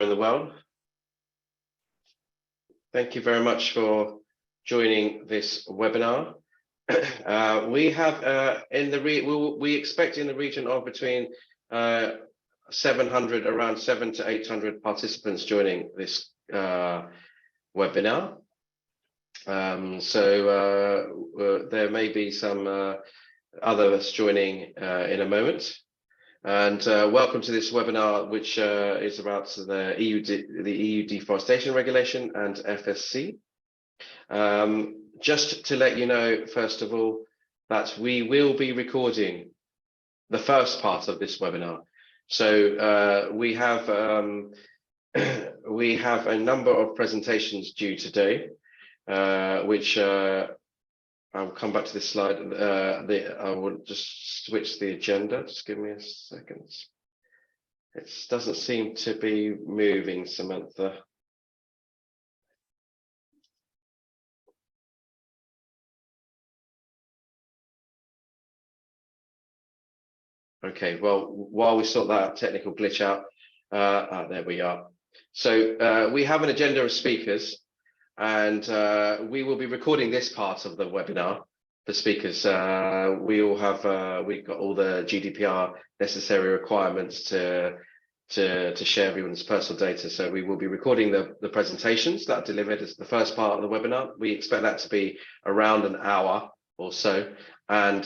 in the world. Thank you very much for joining this webinar. We have we expect in the region of between 700, around 700 to 800 participants joining this webinar. There may be some others joining in a moment. And welcome to this webinar, which is about the EU deforestation regulation and FSC. Just to let you know, first of all, that we will be recording the first part of this webinar. So we have a number of presentations due today, which I'll come back to this slide. I will just switch the agenda. Just give me a second. It doesn't seem to be moving, Samantha. Okay, well, while we sort that technical glitch out, there we are. So we have an agenda of speakers, and we will be recording this part of the webinar. The speakers, we've got all the GDPR necessary requirements to share everyone's personal data. So we will be recording the presentations that are delivered as the first part of the webinar. We expect that to be around an hour or so, and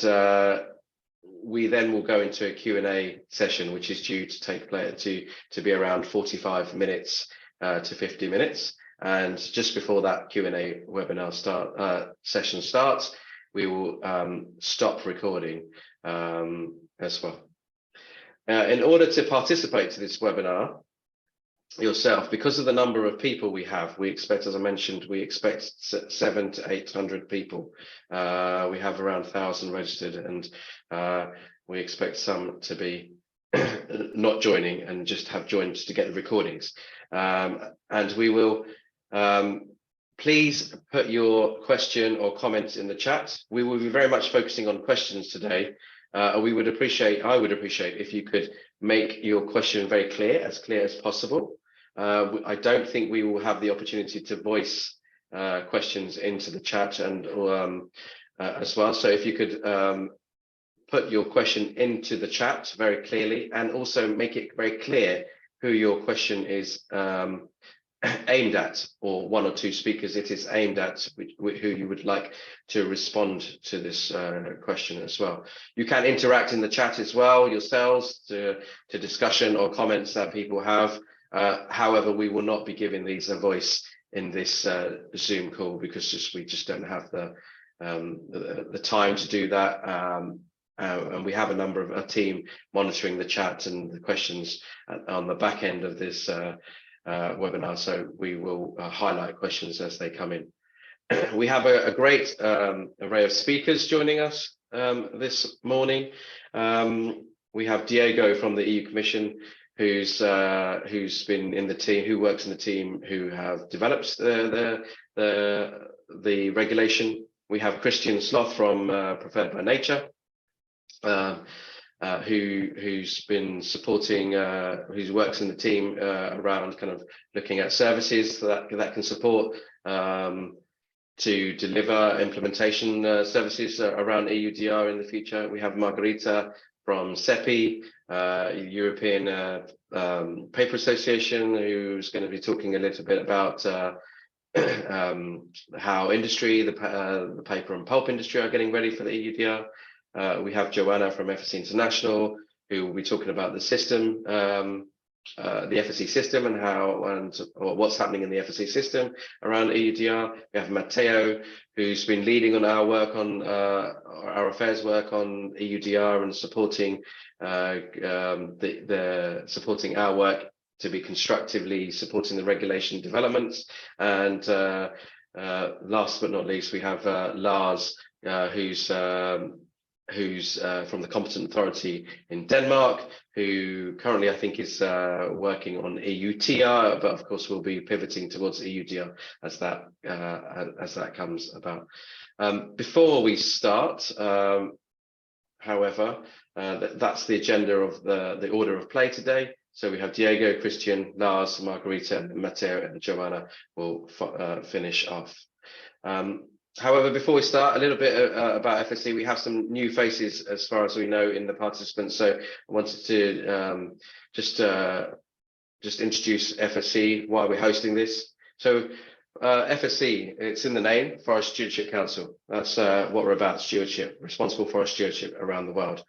we then will go into a Q&A session, which is due to take place to be around 45 minutes to 50 minutes. And just before that Q&A webinar session starts, we will stop recording as well. In order to participate to this webinar yourself, because of the number of people we have, we expect, as I mentioned, we expect 700 to 800 people. We have around 1,000 registered, and we expect some to be not joining and just have joined to get the recordings. And we will please put your question or comments in the chat. We will be very much focusing on questions today. I would appreciate if you could make your question very clear as possible. I don't think we will have the opportunity to voice questions into the chat and as well. So if you could put your question into the chat very clearly, and also make it very clear who your question is aimed at, or one or two speakers it is aimed at, who you would like to respond to this question as well. You can interact in the chat as well yourselves to discussion or comments that people have. However, we will not be giving these a voice in this Zoom call, because we just don't have the time to do that. And we have a team monitoring the chat and the questions on the back end of this webinar, so we will highlight questions as they come in. We have a great array of speakers joining us this morning. We have Diego from the EU Commission, who's been in the team, who works in the team who have developed the regulation. We have Christian Sloth from Preferred by Nature, who's been supporting, who works in the team around kind of looking at services that can support to deliver implementation services around EUDR in the future. We have Margarita from CEPI, European Paper Association, who's going to be talking a little bit about how industry, the paper and pulp industry, are getting ready for the EUDR. We have Joanna from FSC International, who will be talking about the system, the FSC system, and what's happening in the FSC system around EUDR. We have Matteo, who's been leading on our work on our affairs work on EUDR and supporting supporting our work to be constructively supporting the regulation developments. And last but not least, we have Lars, who's from the competent authority in Denmark, who currently I think is working on EUTR, but of course we'll be pivoting towards EUDR as that comes about. Before we start, However, that's the agenda of the order of play today. So we have Diego, Christian, Lars, Margarita, and Matteo, and Joanna will finish off. However, before we start, a little bit about FSC. We have some new faces as far as we know in the participants. So I wanted to just introduce FSC, why we're hosting this. So FSC, it's in the name, Forest Stewardship Council. That's what we're about, stewardship, responsible forest stewardship around the world.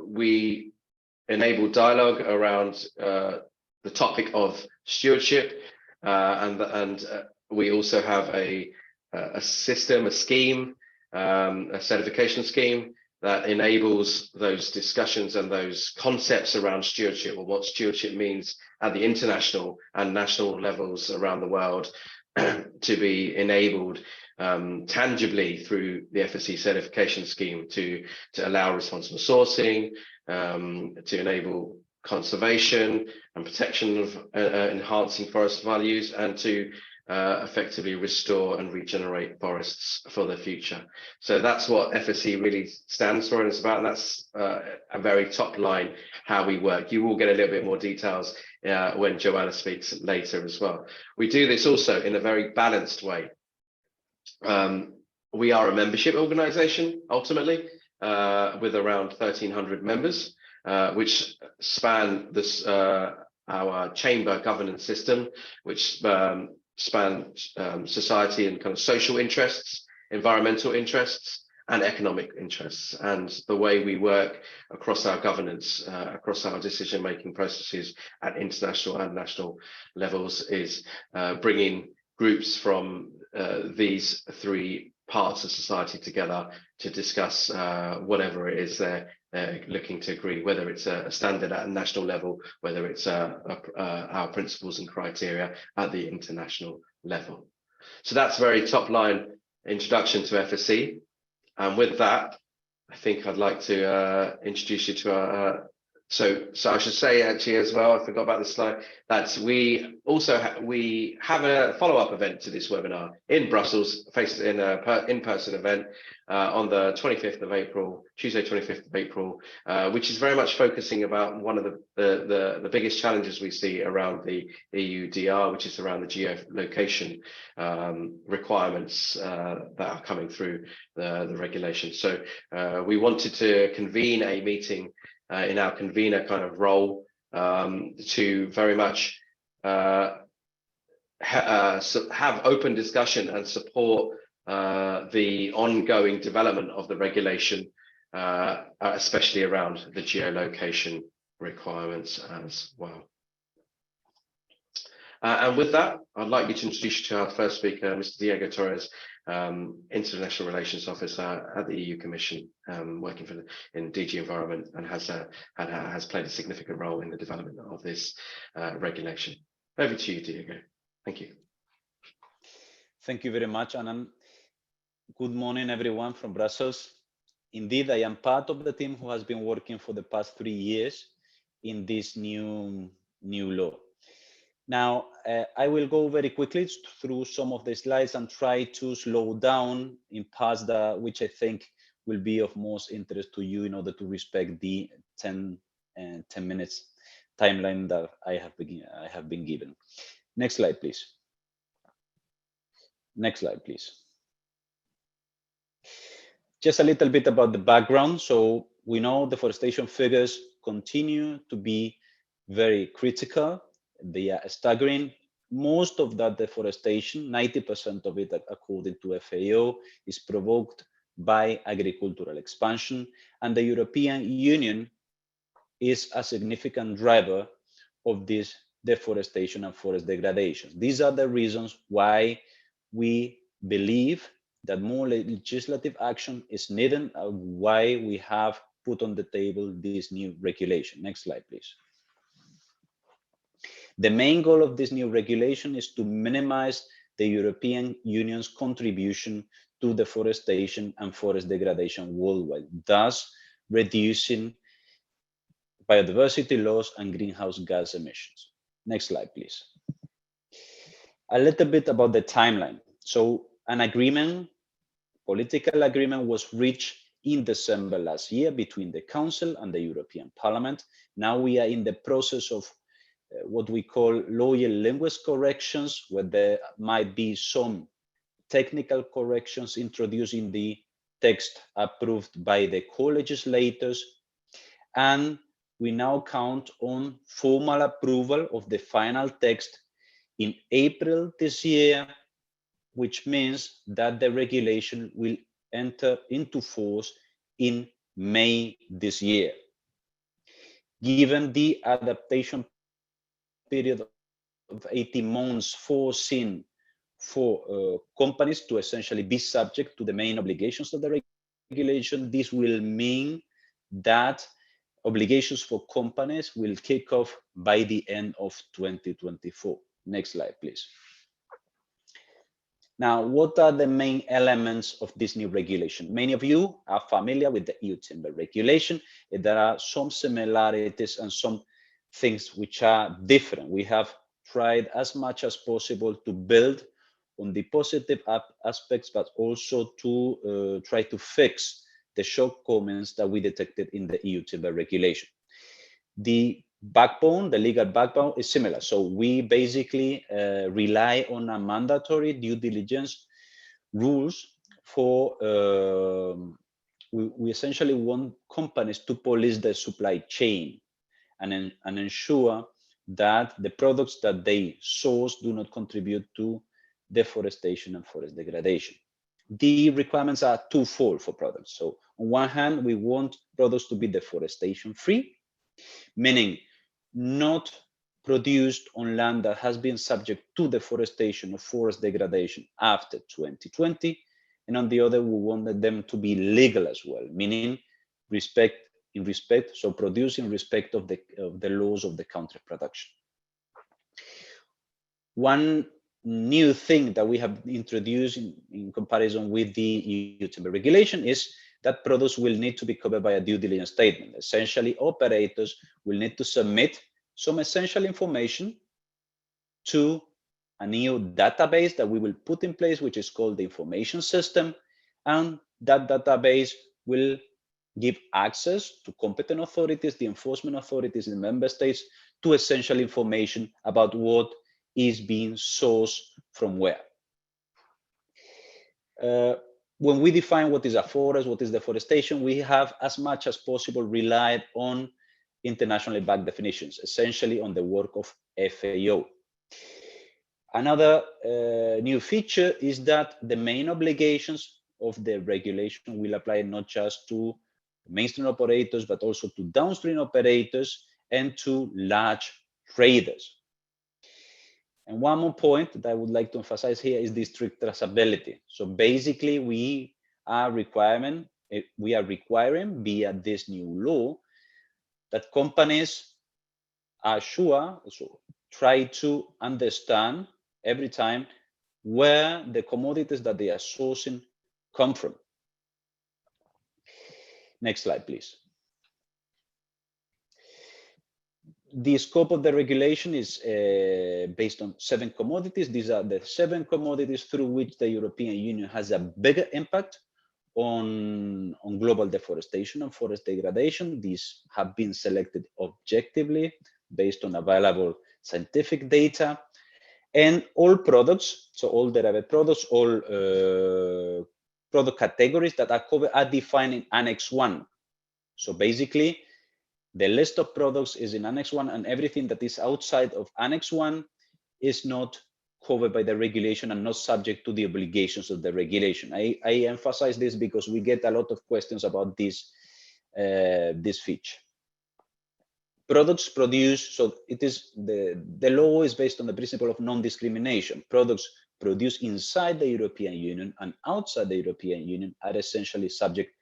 We enable dialogue around the topic of stewardship, and we also have a system, a scheme, a certification scheme that enables those discussions and those concepts around stewardship, or what stewardship means at the international and national levels around the world, to be enabled tangibly through the FSC certification scheme to allow responsible sourcing, to enable conservation and protection of enhancing forest values, and to effectively restore and regenerate forests for the future. So that's what FSC really stands for and is about, and that's a very top line how we work. You will get a little bit more details when Joanna speaks later as well. We do this also in a very balanced way. We are a membership organization ultimately, with around 1,300 members, which span this our chamber governance system, which span society and kind of social interests, environmental interests, and economic interests. And the way we work across our governance, across our decision-making processes at international and national levels is bringing groups from these three parts of society together to discuss whatever it is they're looking to agree, whether it's a standard at a national level, whether it's our principles and criteria at the international level. So that's very top line introduction to FSC. And with that, I think I'd like to introduce you to our so I should say actually as well, I forgot about this slide, that we also we have a follow-up event to this webinar in Brussels, in an in-person event on the 25th of April, Tuesday 25th of April, which is very much focusing about one of the biggest challenges we see around the EUDR, which is around the geolocation requirements that are coming through the regulation. So we wanted to convene a meeting in our convener kind of role to very much have open discussion and support the ongoing development of the regulation, especially around the geolocation requirements as well. And with that, I'd like you to introduce you to our first speaker, Mr. Diego Torres, International Relations Officer at the EU Commission, working in DG Environment, and has played a significant role in the development of this regulation. Over to you, Diego. Thank you. Thank you very much, Anand. Good morning, everyone from Brussels. Indeed, I am part of the team who has been working for the past 3 years in this new law. Now, I will go very quickly through some of the slides and try to slow down in parts which I think will be of most interest to you in order to respect the 10 minutes timeline that I have been given. Next slide, please. Next slide, please. Just a little bit about the background. So we know deforestation figures continue to be very critical. They are staggering. Most of that deforestation, 90% of it, according to FAO, is provoked by agricultural expansion, and the European Union is a significant driver of this deforestation and forest degradation. These are the reasons why we believe that more legislative action is needed, why we have put on the table this new regulation. Next slide, please. The main goal of this new regulation is to minimize the European Union's contribution to deforestation and forest degradation worldwide, thus reducing biodiversity loss and greenhouse gas emissions. Next slide, please. A little bit about the timeline. So an agreement, political agreement, was reached in December last year between the Council and the European Parliament. Now we are in the process of what we call lower language corrections, where there might be some technical corrections introduced in the text approved by the co-legislators. And we now count on formal approval of the final text in April this year, which means that the regulation will enter into force in May this year. Given the adaptation period of 18 months foreseen for companies to essentially be subject to the main obligations of the regulation, this will mean that obligations for companies will kick off by the end of 2024. Next slide, please. Now, what are the main elements of this new regulation? Many of you are familiar with the EU timber regulation. There are some similarities and some things which are different. We have tried as much as possible to build on the positive aspects, but also to try to fix the shortcomings that we detected in the EU timber regulation. The backbone, the legal backbone, is similar. So we basically rely on a mandatory due diligence rules for, we essentially want companies to police their supply chain and ensure that the products that they source do not contribute to deforestation and forest degradation. The requirements are twofold for products. So on one hand, we want products to be deforestation free, meaning not produced on land that has been subject to deforestation or forest degradation after 2020. And on the other, we wanted them to be legal as well, meaning so produce in respect of the laws of the country of production. One new thing that we have introduced in comparison with the EU timber regulation is that products will need to be covered by a due diligence statement. Essentially, operators will need to submit some essential information to a new database that we will put in place, which is called the information system. And that database will give access to competent authorities, the enforcement authorities in the member states, to essential information about what is being sourced from where. When we define what is a forest, what is deforestation, we have as much as possible relied on internationally backed definitions, essentially on the work of FAO. Another new feature is that the main obligations of the regulation will apply not just to mainstream operators, but also to downstream operators and to large traders. And one more point that I would like to emphasize here is the strict traceability. So basically, we are requiring via this new law that companies are sure, so try to understand every time where the commodities that they are sourcing come from. Next slide, please. The scope of the regulation is based on 7 commodities. These are the 7 commodities through which the European Union has a bigger impact on global deforestation and forest degradation. These have been selected objectively based on available scientific data. And all products, so all derived products, all product categories that are covered are defined in Annex 1. So basically, the list of products is in Annex 1, and everything that is outside of Annex 1 is not covered by the regulation and not subject to the obligations of the regulation. I emphasize this because we get a lot of questions about this, this feature. Products produced, so it is the law is based on the principle of non-discrimination. Products produced inside the European Union and outside the European Union are essentially subject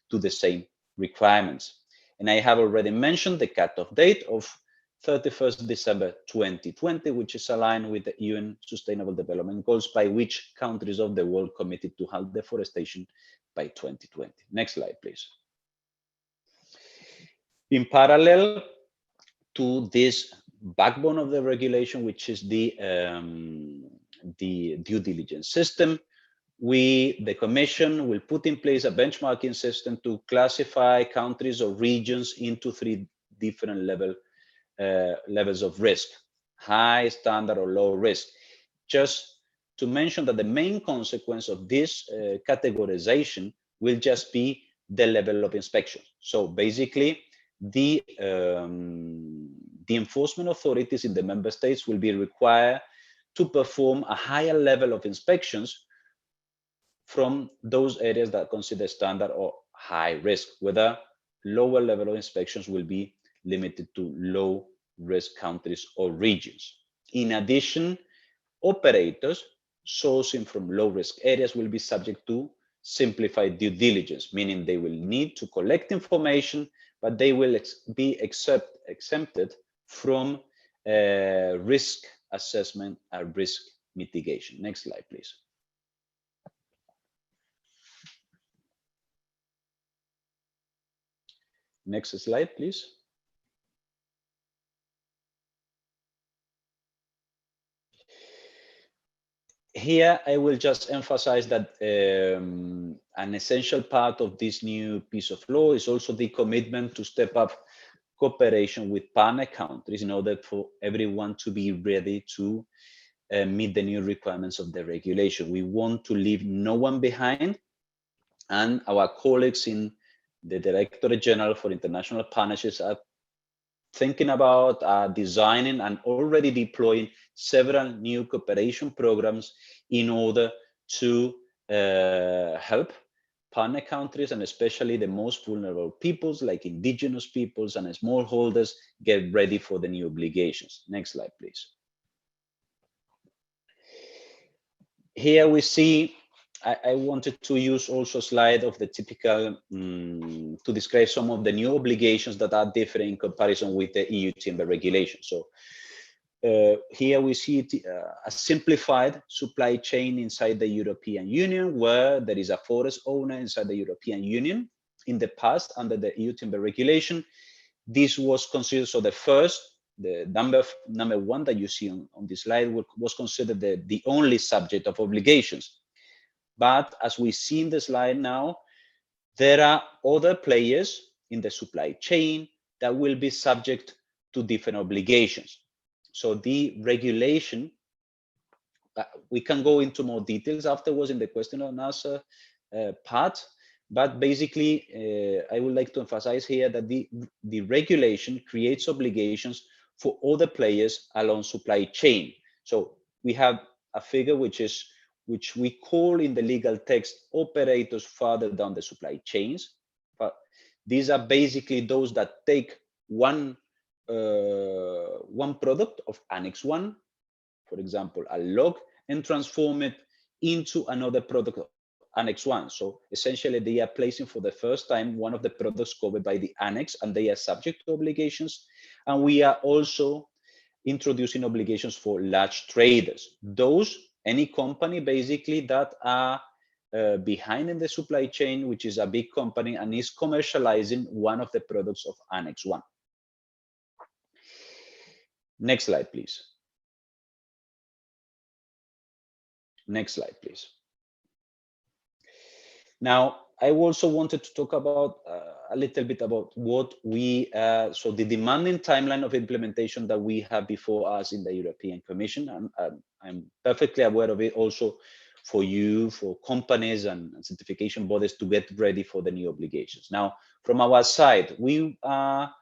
to the same requirements. And I have already mentioned the cutoff date of 31st December 2020, which is aligned with the UN Sustainable Development Goals, by which countries of the world committed to halt deforestation by 2020. Next slide, please. In parallel to this backbone of the regulation, which is the due diligence system, the Commission will put in place a benchmarking system to classify countries or regions into 3 different levels of risk: high, standard, or low risk. Just to mention that the main consequence of this categorization will just be the level of inspection. So basically, the enforcement authorities in the member states will be required to perform a higher level of inspections from those areas that consider standard or high risk, whether lower level of inspections will be limited to low risk countries or regions. In addition, operators sourcing from low risk areas will be subject to simplified due diligence, meaning they will need to collect information, but they will be exempted from risk assessment and risk mitigation. Next slide, please. Next slide, please. Here, I will just emphasize that an essential part of this new piece of law is also the commitment to step up cooperation with partner countries in order for everyone to be ready to meet the new requirements of the regulation. We want to leave no one behind, and our colleagues in the Directorate General for International Partnerships are thinking about designing and already deploying several new cooperation programs in order to help partner countries, and especially the most vulnerable peoples like indigenous peoples and smallholders, get ready for the new obligations. Next slide, please. Here we see, I wanted to use also a slide of the typical, to describe some of the new obligations that are different in comparison with the EU timber regulation. So here we see a simplified supply chain inside the European Union, where there is a forest owner inside the European Union. In the past, under the EU timber regulation, this was considered, so the number one that you see on this slide was considered the only subject of obligations. But as we see in the slide now, there are other players in the supply chain that will be subject to different obligations. So the regulation, we can go into more details afterwards in the question and answer part, but basically I would like to emphasize here that the regulation creates obligations for other players along supply chain. So we have a figure which we call in the legal text operators further down the supply chains, but these are basically those that take one product of Annex 1, for example, a log, and transform it into another product of Annex 1. So essentially, they are placing for the first time one of the products covered by the Annex, and they are subject to obligations. And we are also introducing obligations for large traders. Any company basically that are behind in the supply chain, which is a big company and is commercializing one of the products of Annex 1. Next slide, please. Next slide, please. Now, I also wanted to talk about a little bit about what so the demanding timeline of implementation that we have before us in the European Commission. And I'm perfectly aware of it also for you, for companies and certification bodies to get ready for the new obligations. Now, from our side, we are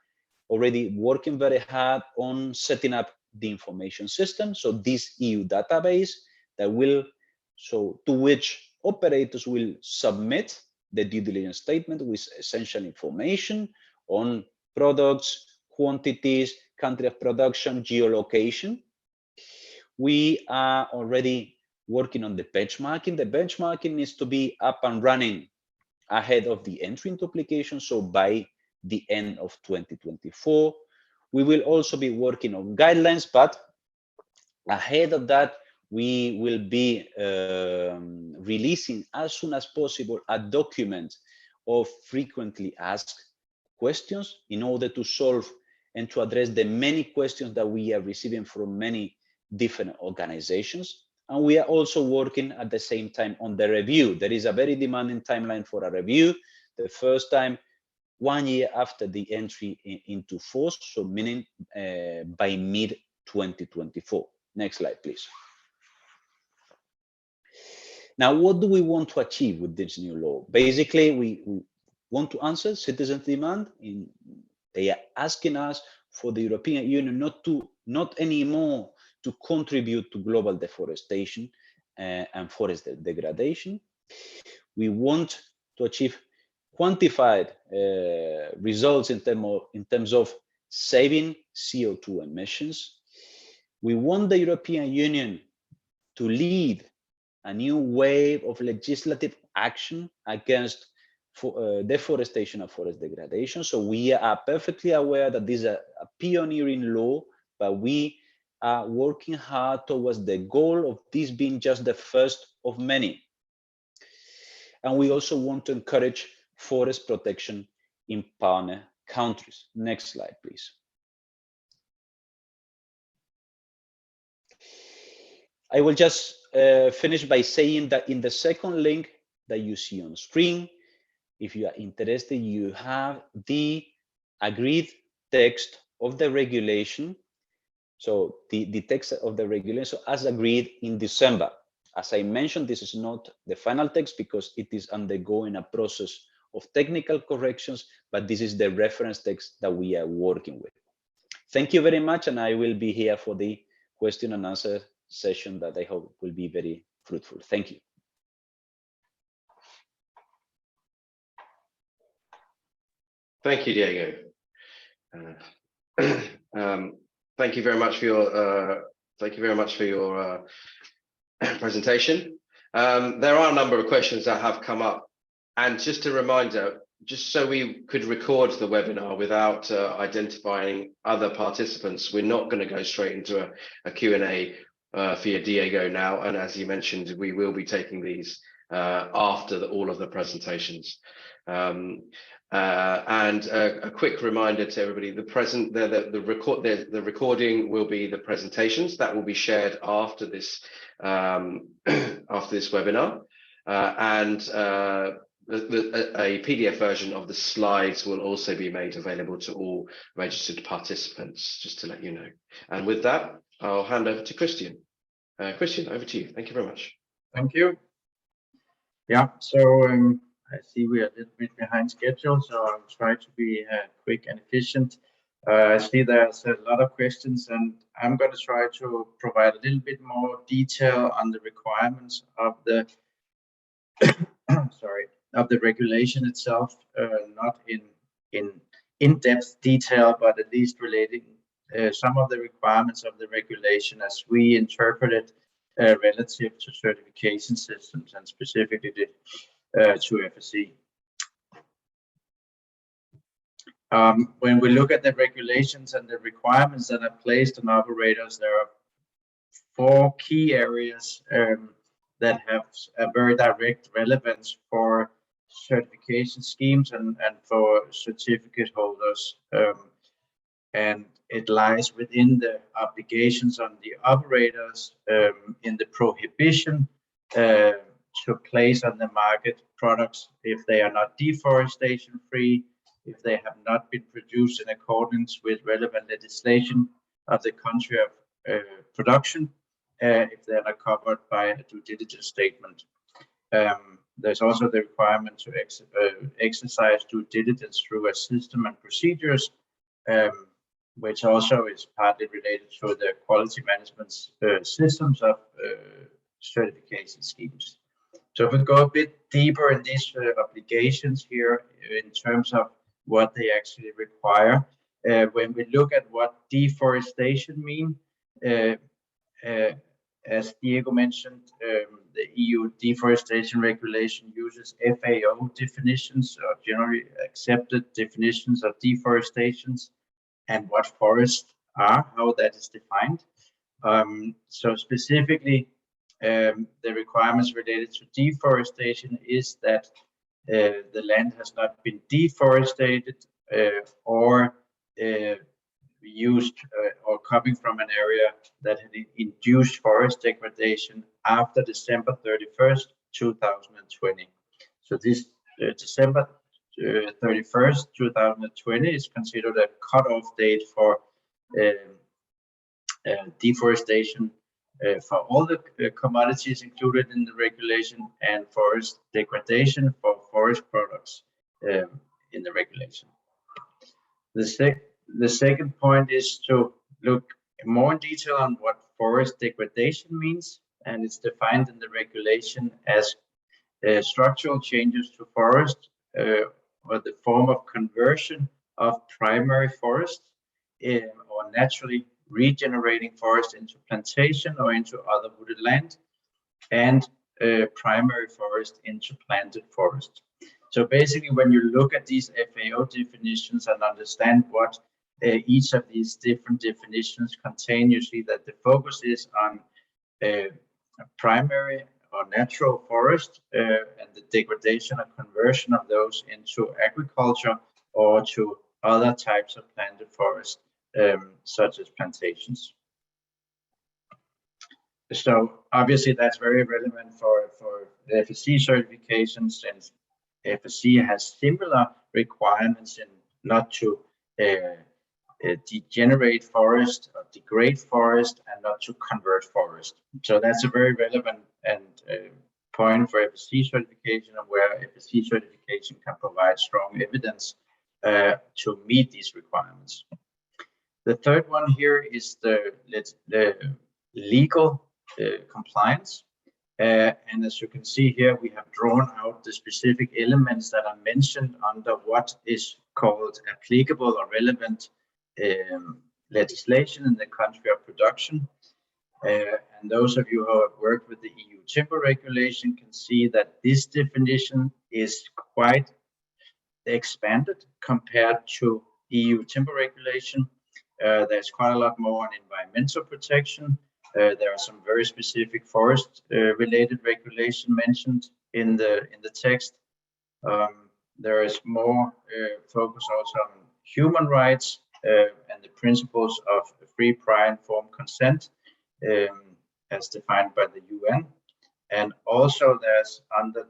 already working very hard on setting up the information system. So this EU database that to which operators will submit the due diligence statement with essential information on products, quantities, country of production, geolocation. We are already working on the benchmarking. The benchmarking needs to be up and running ahead of the entry into application, so by the end of 2024. We will also be working on guidelines, but ahead of that, we will be releasing as soon as possible a document of frequently asked questions in order to solve and to address the many questions that we are receiving from many different organizations. And we are also working at the same time on the review. There is a very demanding timeline for a review. The first time, 1 year after the entry into force, so meaning by mid-2024. Next slide, please. Now, what do we want to achieve with this new law? Basically, we want to answer citizens' demand. They are asking us for the European Union not anymore to contribute to global deforestation and forest degradation. We want to achieve quantified results in terms of saving CO2 emissions. We want the European Union to lead a new wave of legislative action against deforestation and forest degradation. So we are perfectly aware that this is a pioneering law, but we are working hard towards the goal of this being just the first of many. And we also want to encourage forest protection in partner countries. Next slide, please. I will just finish by saying that in the second link that you see on screen, if you are interested, you have the agreed text of the regulation. So the text of the regulation as agreed in December. As I mentioned, this is not the final text because it is undergoing a process of technical corrections, but this is the reference text that we are working with. Thank you very much, and I will be here for the question and answer session that I hope will be very fruitful. Thank you. Thank you, Diego. Thank you very much for your presentation. There are a number of questions that have come up, and just a reminder, just so we could record the webinar without identifying other participants, we're not going to go straight into a Q&A for your Diego now, and as you mentioned, we will be taking these after all of the presentations. And a quick reminder to everybody: the recording will be the presentations that will be shared after this webinar, and a PDF version of the slides will also be made available to all registered participants, just to let you know. And with that, I'll hand over to Christian. Christian, over to you. Thank you very much. Thank you. Yeah, so I see we are a little bit behind schedule, so I'll try to be quick and efficient. I see there's a lot of questions, and I'm going to try to provide a little bit more detail on the requirements of the of the regulation itself, not in in-depth detail, but at least relating some of the requirements of the regulation as we interpret it relative to certification systems, and specifically to FSC. When we look at the regulations and the requirements that are placed on operators, there are 4 key areas that have a very direct relevance for certification schemes and for certificate holders. And it lies within the obligations on the operators in the prohibition to place on the market products if they are not deforestation free, if they have not been produced in accordance with relevant legislation of the country of production, if they are not covered by a due diligence statement. There's also the requirement to exercise due diligence through a system and procedures, which also is partly related to the quality management systems of certification schemes. So if we go a bit deeper in these obligations here in terms of what they actually require, when we look at what deforestation means, as Diego mentioned, the EU deforestation regulation uses FAO definitions, or generally accepted definitions of deforestation, and what forests are, how that is defined. So specifically, the requirements related to deforestation is that the land has not been deforested or used or coming from an area that had induced forest degradation after December 31st, 2020. So this December 31st, 2020 is considered a cutoff date for deforestation for all the commodities included in the regulation, and forest degradation for forest products in the regulation. The second point is to look more in detail on what forest degradation means, and it's defined in the regulation as structural changes to forest or the form of conversion of primary forest or naturally regenerating forest into plantation or into other wooded land, and primary forest into planted forest. So basically, when you look at these FAO definitions and understand what each of these different definitions contain, you see that the focus is on primary or natural forest and the degradation or conversion of those into agriculture or to other types of planted forest, such as plantations. So obviously that's very relevant for the FSC certification, since FSC has similar requirements in not to degenerate forest or degrade forest and not to convert forest. So that's a very relevant and point for FSC certification, and where FSC certification can provide strong evidence to meet these requirements. The third one here is the legal compliance. And as you can see here, we have drawn out the specific elements that are mentioned under what is called applicable or relevant legislation in the country of production. And those of you who have worked with the EU timber regulation can see that this definition is quite expanded compared to EU timber regulation. There's quite a lot more on environmental protection. There are some very specific forest related regulation mentioned in the text. There is more focus also on human rights and the principles of free, prior, informed consent as defined by the UN. And also there's under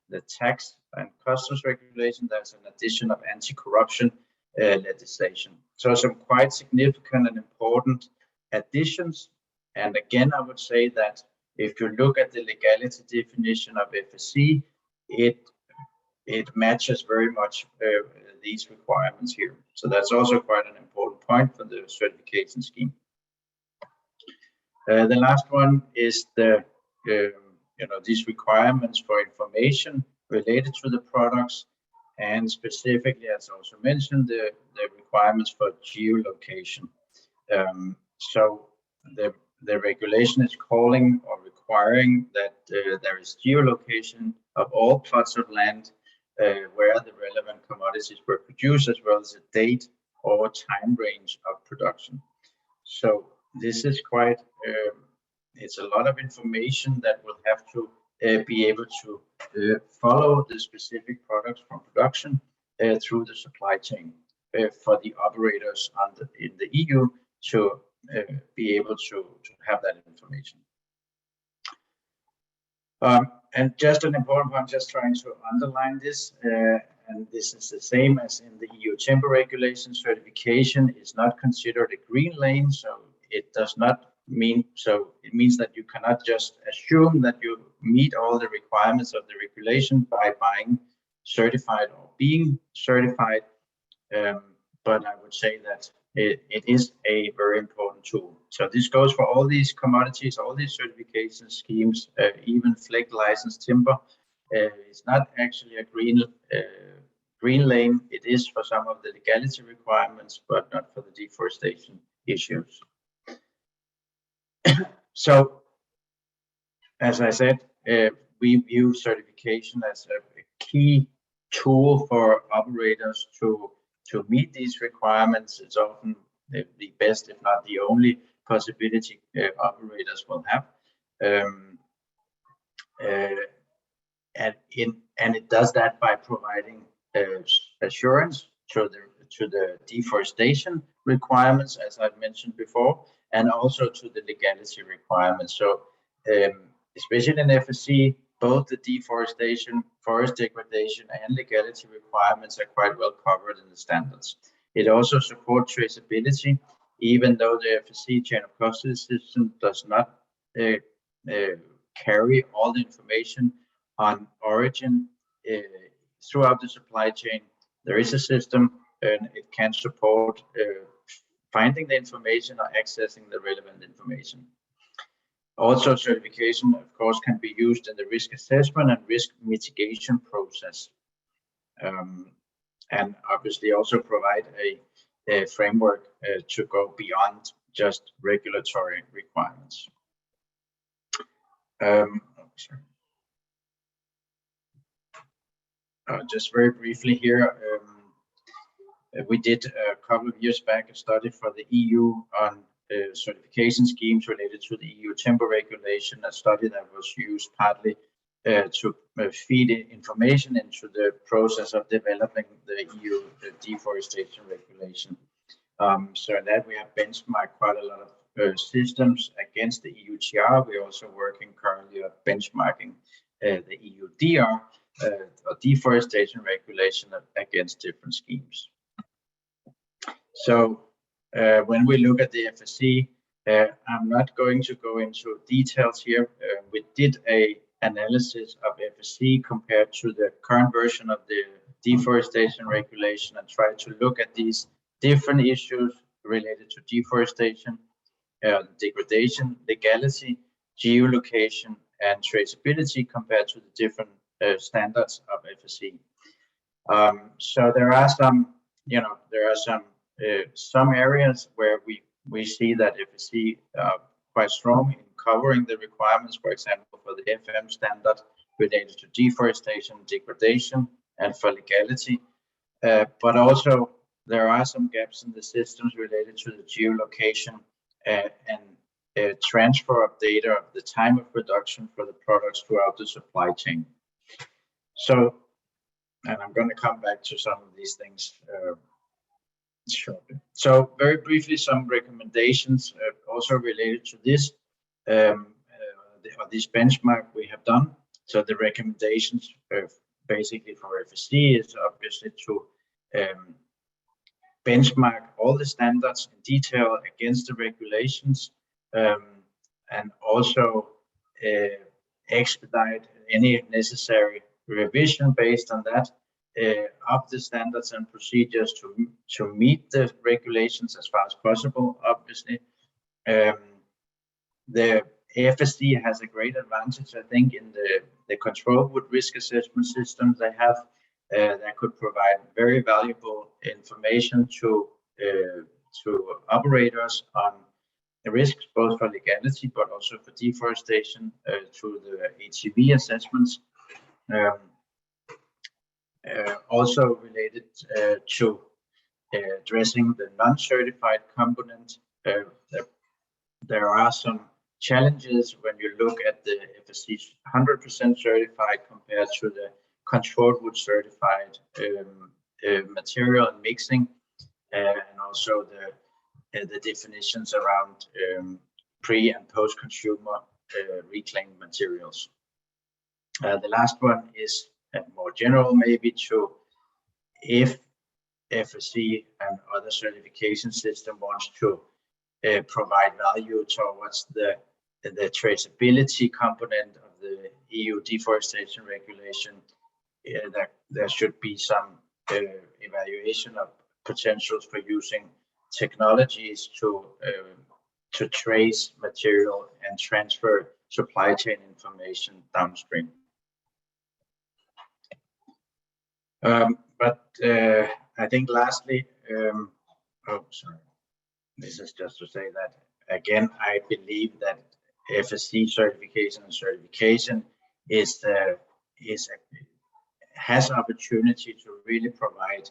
the tax and customs regulation, there's an addition of anti-corruption legislation. So some quite significant and important additions. And again, I would say that if you look at the legality definition of FSC, it matches very much these requirements here. So that's also quite an important point for the certification scheme. The last one is these requirements for information related to the products, and specifically, as also mentioned, the requirements for geolocation. So the regulation is calling or requiring that there is geolocation of all plots of land where the relevant commodities were produced, as well as a date or time range of production. So this is quite, it's a lot of information that will have to be able to follow the specific products from production through the supply chain for the operators in the EU to be able to have that information. And just an important point, just trying to underline this, and this is the same as in the EU timber regulation. Certification is not considered a green lane, so it does not mean, so it means that you cannot just assume that you meet all the requirements of the regulation by buying certified or being certified, but I would say that it is a very important tool. So this goes for all these commodities, all these certification schemes, even FLEGT licensed timber. It's not actually a green lane. It is for some of the legality requirements, but not for the deforestation issues. So, as I said, we view certification as a key tool for operators to meet these requirements. It's often the best, if not the only, possibility operators will have. And it does that by providing assurance to the deforestation requirements, as I've mentioned before, and also to the legality requirements. So especially in FSC, both the deforestation, forest degradation, and legality requirements are quite well covered in the standards. It also supports traceability, even though the FSC chain of custody system does not carry all the information on origin throughout the supply chain. There is a system and it can support finding the information or accessing the relevant information. Also, certification, of course, can be used in the risk assessment and risk mitigation process. And obviously also provide a framework to go beyond just regulatory requirements. Just very briefly here, we did a couple of years back a study for the EU on certification schemes related to the EU timber regulation, a study that was used partly to feed information into the process of developing the EU deforestation regulation. So in that we have benchmarked quite a lot of systems against the EUTR. We're also working currently on benchmarking the EUDR or deforestation regulation against different schemes. So when we look at the FSC, I'm not going to go into details here. We did a analysis of FSC compared to the current version of the deforestation regulation and try to look at these different issues related to deforestation, degradation, legality, geolocation, and traceability compared to the different standards of FSC. So there are some, some areas where we see that FSC quite strong in covering the requirements, for example, for the FM standard related to deforestation, degradation, and for legality. But also there are some gaps in the systems related to the geolocation and transfer of data of the time of production for the products throughout the supply chain. So, and I'm going to come back to some of these things shortly. So very briefly, some recommendations also related to this, this benchmark we have done. So the recommendations basically for FSC is obviously to benchmark all the standards in detail against the regulations, and also expedite any necessary revision based on that of the standards and procedures to meet the regulations as far as possible. Obviously, the FSC has a great advantage, I think, in the control with risk assessment systems they have that could provide very valuable information to operators on the risks, both for legality but also for deforestation through the HCV assessments. Also related to addressing the non-certified component, there are some challenges when you look at the FSC 100% certified compared to the controlled wood certified material and mixing, and also the definitions around pre and post-consumer reclaimed materials. The last one is more general, maybe, to if FSC and other certification system wants to provide value towards the traceability component of the EU deforestation regulation, that there should be some evaluation of potentials for using technologies to trace material and transfer supply chain information downstream. But I think lastly, this is just to say that again, I believe that FSC certification has opportunity to really provide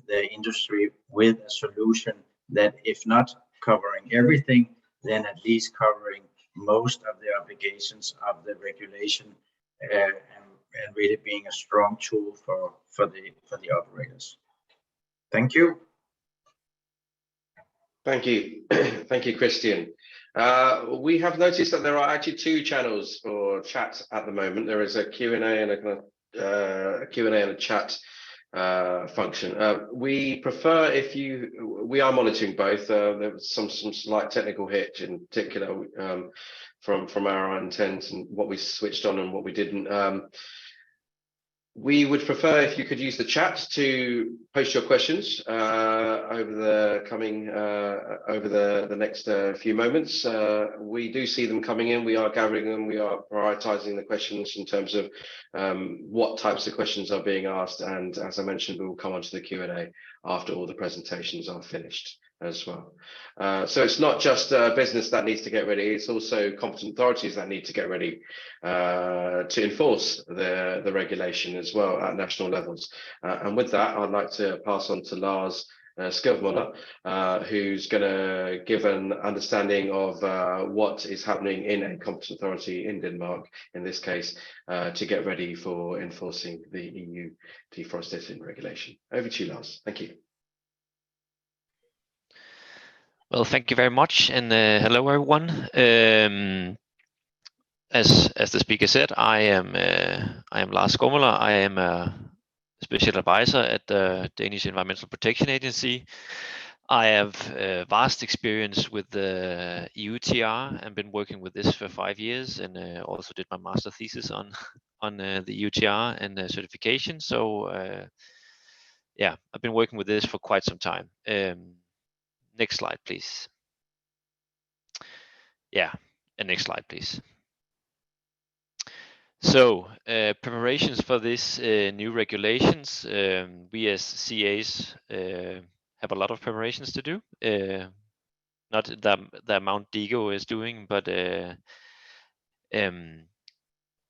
the industry with a solution that, if not covering everything, then at least covering most of the obligations of the regulation, and really being a strong tool for the operators. Thank you. Thank you. Thank you, Christian. We have noticed that there are actually two channels for chat at the moment. There is a Q&A and a kind of Q&A and a chat function. We prefer we are monitoring both. There was some slight technical hitch in particular from our intents and what we switched on and what we didn't. We would prefer if you could use the chat to post your questions over the next few moments. We do see them coming in. We are gathering them. We are prioritizing the questions in terms of what types of questions are being asked. And as I mentioned, we will come on to the Q&A after all the presentations are finished as well. So it's not just business that needs to get ready, it's also competent authorities that need to get ready to enforce the regulation as well at national levels. And with that, I'd like to pass on to Lars Skövmoller, who's going to give an understanding of what is happening in a competent authority in Denmark, in this case, to get ready for enforcing the EU deforestation regulation. Over to you, Lars. Thank you. Well, thank you very much, and hello everyone. As the speaker said, I am Lars Skövmoller. I am a special advisor at the Danish Environmental Protection Agency. I have vast experience with the EUTR and been working with this for 5 years, and also did my master thesis on the EUTR and the certification. So yeah, I've been working with this for quite some time. Next slide, please. Yeah, and next slide, please. So preparations for this new regulations, we as CAs have a lot of preparations to do. Not the amount Diego is doing, but I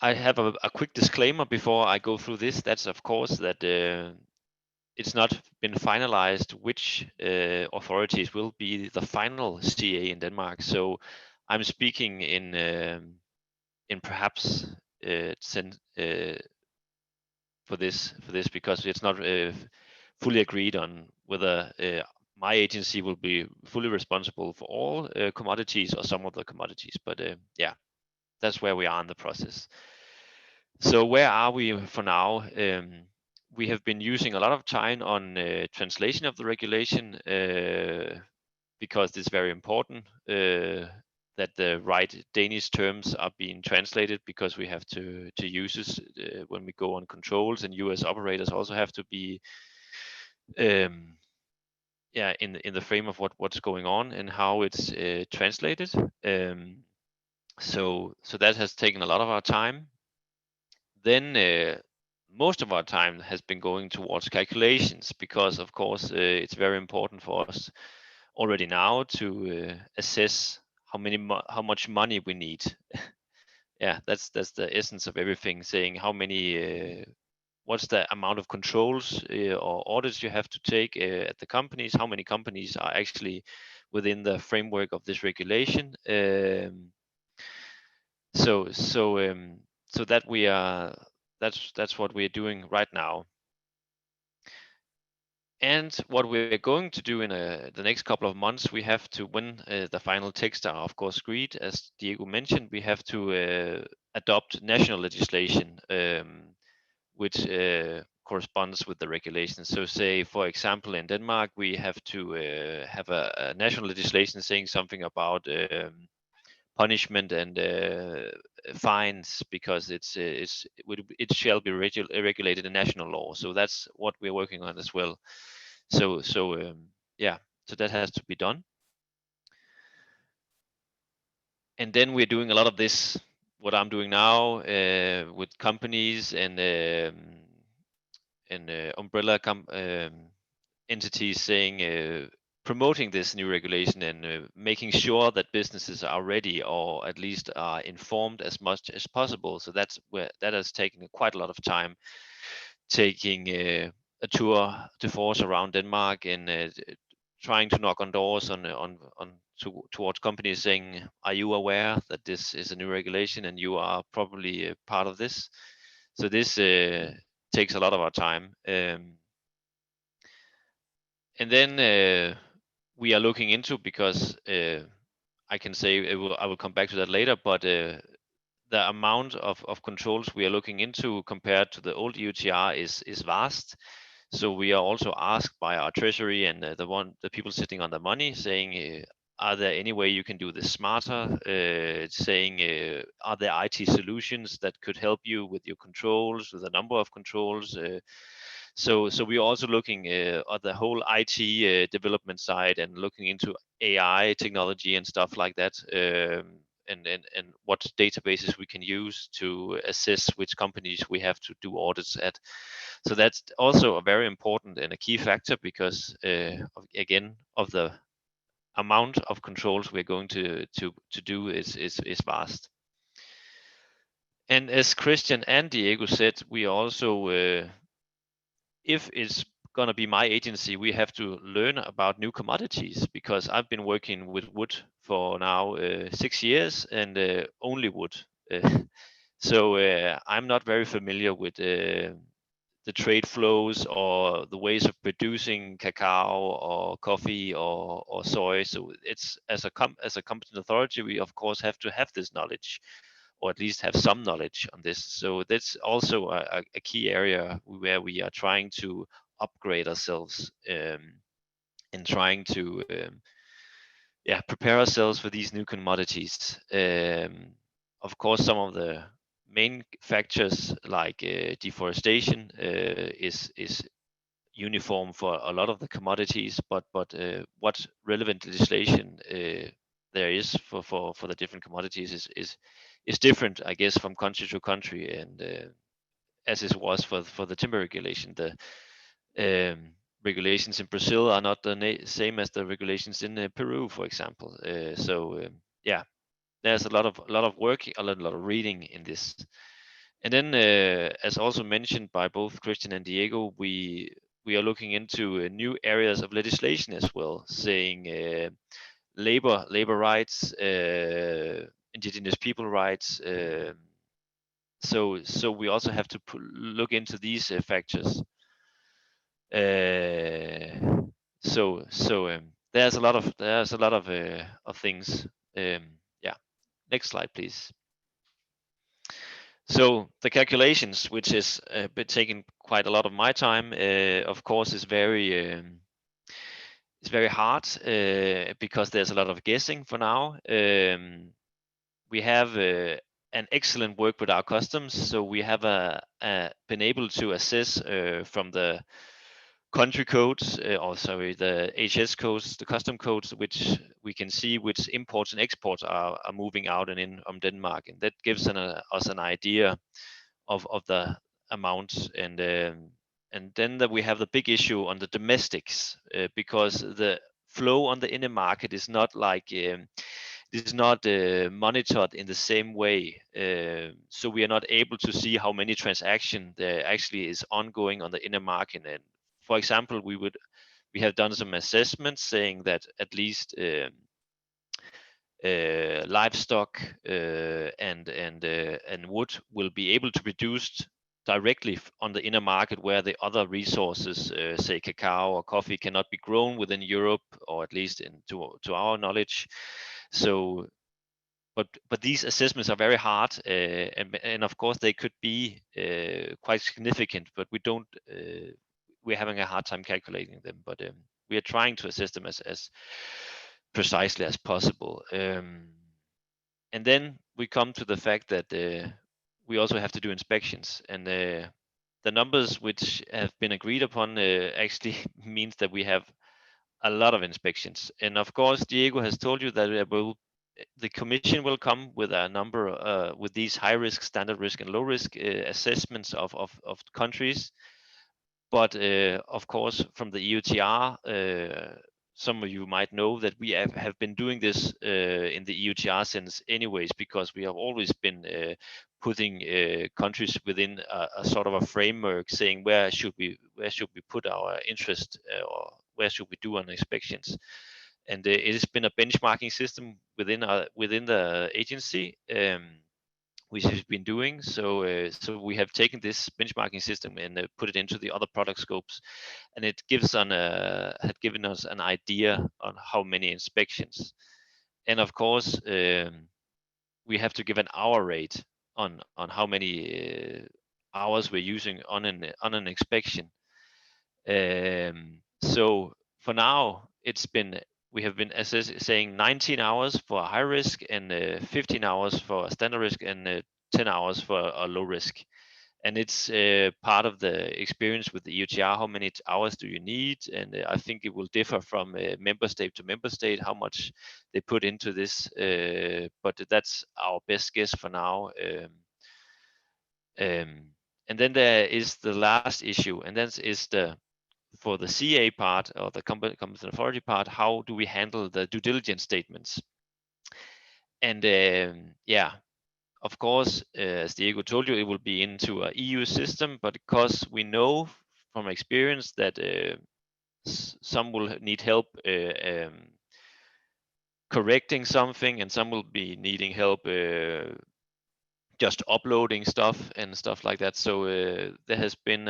have a quick disclaimer before I go through this. That's of course that it's not been finalized which authorities will be the final CA in Denmark. So I'm speaking in perhaps for this because it's not fully agreed on whether my agency will be fully responsible for all commodities or some of the commodities. But yeah, that's where we are in the process. So where are we for now? We have been using a lot of time on translation of the regulation because it's very important that the right Danish terms are being translated, because we have to use this when we go on controls, and US operators also have to be yeah, in the frame of what's going on and how it's translated. So that has taken a lot of our time. Then most of our time has been going towards calculations, because of course it's very important for us already now to assess how much money we need. Yeah, that's the essence of everything, saying how many what's the amount of controls or audits you have to take at the companies, how many companies are actually within the framework of this regulation. So that we are, that's what we're doing right now. And what we're going to do in the next couple of months, we have to, when the final texts are of course agreed, as Diego mentioned, we have to adopt national legislation which corresponds with the regulations. So say, for example, in Denmark, we have to have a national legislation saying something about punishment and fines, because it shall be regulated in national law. So that's what we're working on as well. So yeah, so that has to be done. And then we're doing a lot of this, what I'm doing now with companies and umbrella entities, saying promoting this new regulation and making sure that businesses are ready, or at least are informed as much as possible. So that's where that has taken quite a lot of time, taking a tour de force around Denmark and trying to knock on doors towards companies, saying, are you aware that this is a new regulation and you are probably a part of this? So this takes a lot of our time. And then we are looking into, because I can say I will come back to that later, but the amount of controls we are looking into compared to the old EUTR is vast. So we are also asked by our treasury and the people sitting on the money, saying, are there any way you can do this smarter? Saying, are there IT solutions that could help you with your controls, with the number of controls? So we are also looking at the whole IT development side and looking into AI technology and stuff like that. And what databases we can use to assess which companies we have to do audits at. So that's also a very important and a key factor, because again, of the amount of controls we're going to do is vast. And as Christian and Diego said, we also, if it's going to be my agency, we have to learn about new commodities, because I've been working with wood for now 6 years, and only wood. So I'm not very familiar with the trade flows or the ways of producing cacao or coffee or soy. So it's as a competent authority, we of course have to have this knowledge, or at least have some knowledge on this. So that's also a key area where we are trying to upgrade ourselves, and trying to prepare ourselves for these new commodities. Of course, some of the main factors like deforestation is uniform for a lot of the commodities, but what relevant legislation there is for the different commodities is different, I guess, from country to country, and as it was for the timber regulation. The regulations in Brazil are not the same as the regulations in Peru, for example. Yeah, there's a lot of work, a lot of reading in this. And then, as also mentioned by both Christian and Diego, we are looking into new areas of legislation as well, saying labor rights, indigenous people rights. So we also have to look into these factors. There's a lot of things. Yeah. Next slide, please. So the calculations, which is been taking quite a lot of my time, of course, is very hard because there's a lot of guessing for now. We have an excellent work with our customs, so we have been able to assess from the country codes, the HS codes, the custom codes, which we can see which imports and exports are moving out and in from Denmark, and that gives us an idea of the amounts. And then we have the big issue on the domestics, because the flow on the inner market is not like monitored in the same way, so we are not able to see how many transactions there actually is ongoing on the inner market. And for example, we have done some assessments saying that at least livestock and wood will be able to be produced directly on the inner market, where the other resources, say cacao or coffee, cannot be grown within Europe, or at least to our knowledge. So, but these assessments are very hard, and of course they could be quite significant, but we're having a hard time calculating them. But we are trying to assess them as precisely as possible. And then we come to the fact that we also have to do inspections, and the numbers which have been agreed upon actually means that we have a lot of inspections. And of course, Diego has told you that the Commission will come with a number with these high risk, standard risk, and low risk assessments of countries. But of course, from the EUTR, some of you might know that we have been doing this in the EUTR since anyways, because we have always been putting countries within a sort of a framework, saying where should we put our interest, or where should we do our inspections. And it has been a benchmarking system within the agency, we've been doing. So so we have taken this benchmarking system and put it into the other product scopes, and it had given us an idea on how many inspections. And of course, we have to give an hour rate on how many hours we're using on an inspection. So for now, we have been saying 19 hours for a high risk and 15 hours for a standard risk and 10 hours for a low risk. And it's part of the experience with the EUTR. How many hours do you need? And I think it will differ from member state to member state how much they put into this. But that's our best guess for now. And then there is the last issue, and that is for the CA part, or the competent authority part. How do we handle the due diligence statements? And yeah, of course, as Diego told you, it will be into an EU system, but because we know from experience that some will need help correcting something, and some will be needing help just uploading stuff and stuff like that. So there has been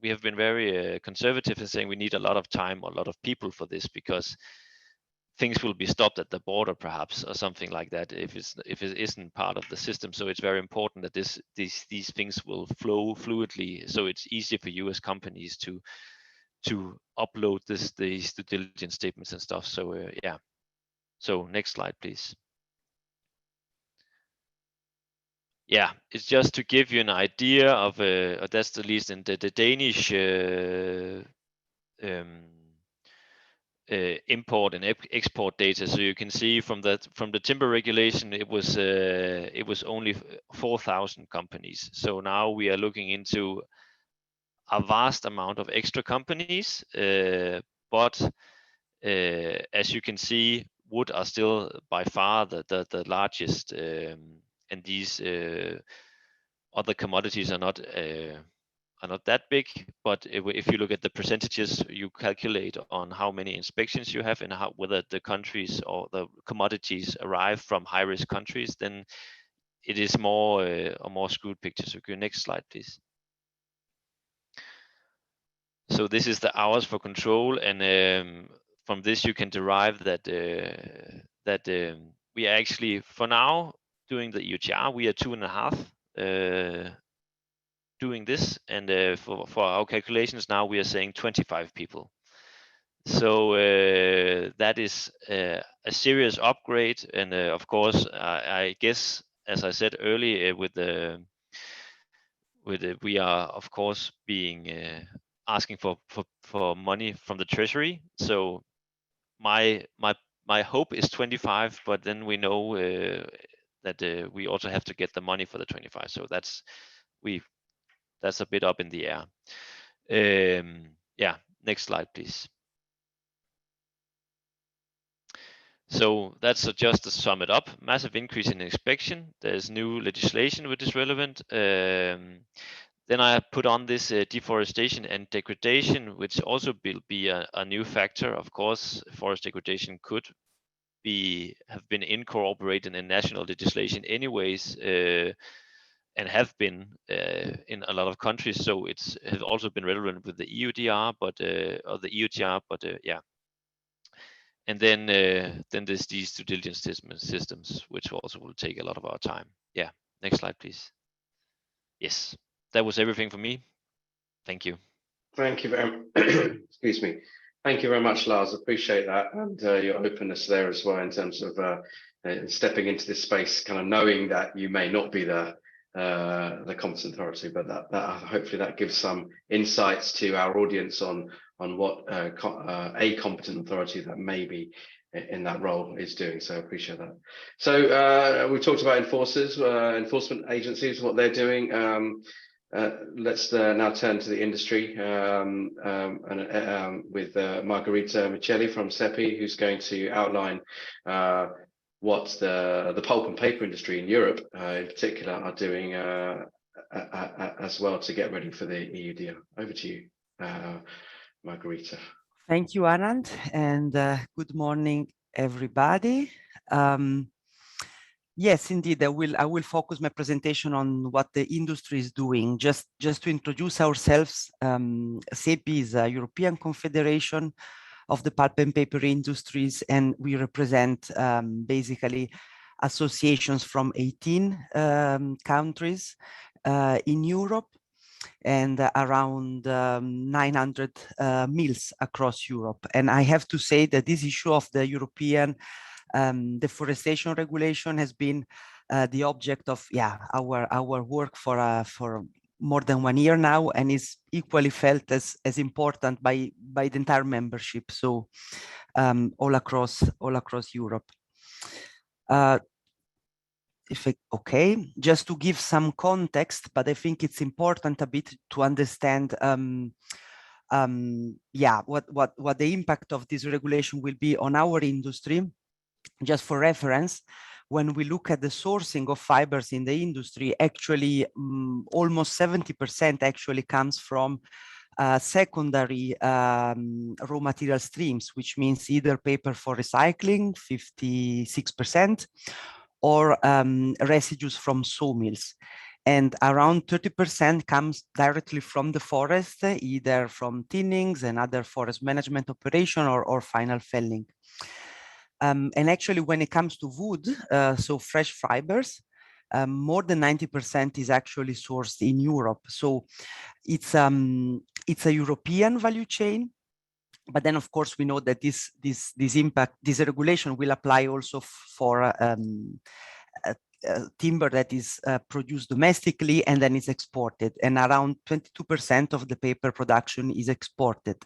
we have been very conservative in saying we need a lot of time, a lot of people for this, because things will be stopped at the border perhaps, or something like that, if it isn't part of the system. So it's very important that these things will flow fluidly, so it's easier for you as companies to upload these due diligence statements and stuff. So yeah. So next slide, please. Yeah, it's just to give you an idea of that's at least in the Danish import and export data. So you can see from the timber regulation, it was only 4,000 companies. So now we are looking into a vast amount of extra companies, but as you can see, wood are still by far the largest, and these other commodities are not that big. But if you look at the percentages, you calculate on how many inspections you have and whether the countries or the commodities arrive from high-risk countries, then it is more a more skewed picture. So go next slide, please. So this is the hours for control, and from this you can derive that we are actually, for now, doing the EUTR, we are 2.5 doing this, and for our calculations now we are saying 25 people. So that is a serious upgrade, and of course I guess, as I said earlier, we are of course being asking for money from the treasury. So my hope is 25, but then we know that we also have to get the money for the 25. So that's a bit up in the air. Yeah, next slide, please. So that's just to sum it up. Massive increase in inspection. There's new legislation which is relevant. Then I put on this deforestation and degradation, which also will be a new factor. Of course, forest degradation could have been incorporated in national legislation anyways, and have been in a lot of countries. So it's has also been relevant with the EUDR, or the EUTR, but yeah. And then there's these due diligence systems, which also will take a lot of our time. Yeah, next slide, please. Yes, that was everything for me. Thank you. Thank you very excuse me. Thank you very much, Lars. Appreciate that, and your openness there as well in terms of stepping into this space, kind of knowing that you may not be the competent authority, but that hopefully that gives some insights to our audience on what a competent authority that may be in that role is doing. So I appreciate that. So we talked about enforcement agencies, what they're doing. Let's now turn to the industry with Margherita Micheli from CEPI, who's going to outline what the pulp and paper industry in Europe in particular are doing as well to get ready for the EUDR. Over to you, Margherita. Thank you, Anand, and good morning, everybody. Yes, indeed. I will focus my presentation on what the industry is doing. Just to introduce ourselves, CEPI is a European Confederation of the pulp and paper industries, and we represent basically associations from 18 countries in Europe, and around 900 mills across Europe. And I have to say that this issue of the European deforestation regulation has been the object of our work for more than 1 year now, and is equally felt as important by the entire membership. So all across Europe. Okay, just to give some context, but I think it's important a bit to understand what the impact of this regulation will be on our industry. Just for reference, when we look at the sourcing of fibers in the industry, actually almost 70% actually comes from secondary raw material streams, which means either paper for recycling, 56%, or residues from sawmills. And around 30% comes directly from the forest, either from thinnings and other forest management operation or final felling. And actually, when it comes to wood, so fresh fibers, more than 90% is actually sourced in Europe. So it's a European value chain. But then, of course, we know that this regulation will apply also for timber that is produced domestically and then is exported. And around 22% of the paper production is exported.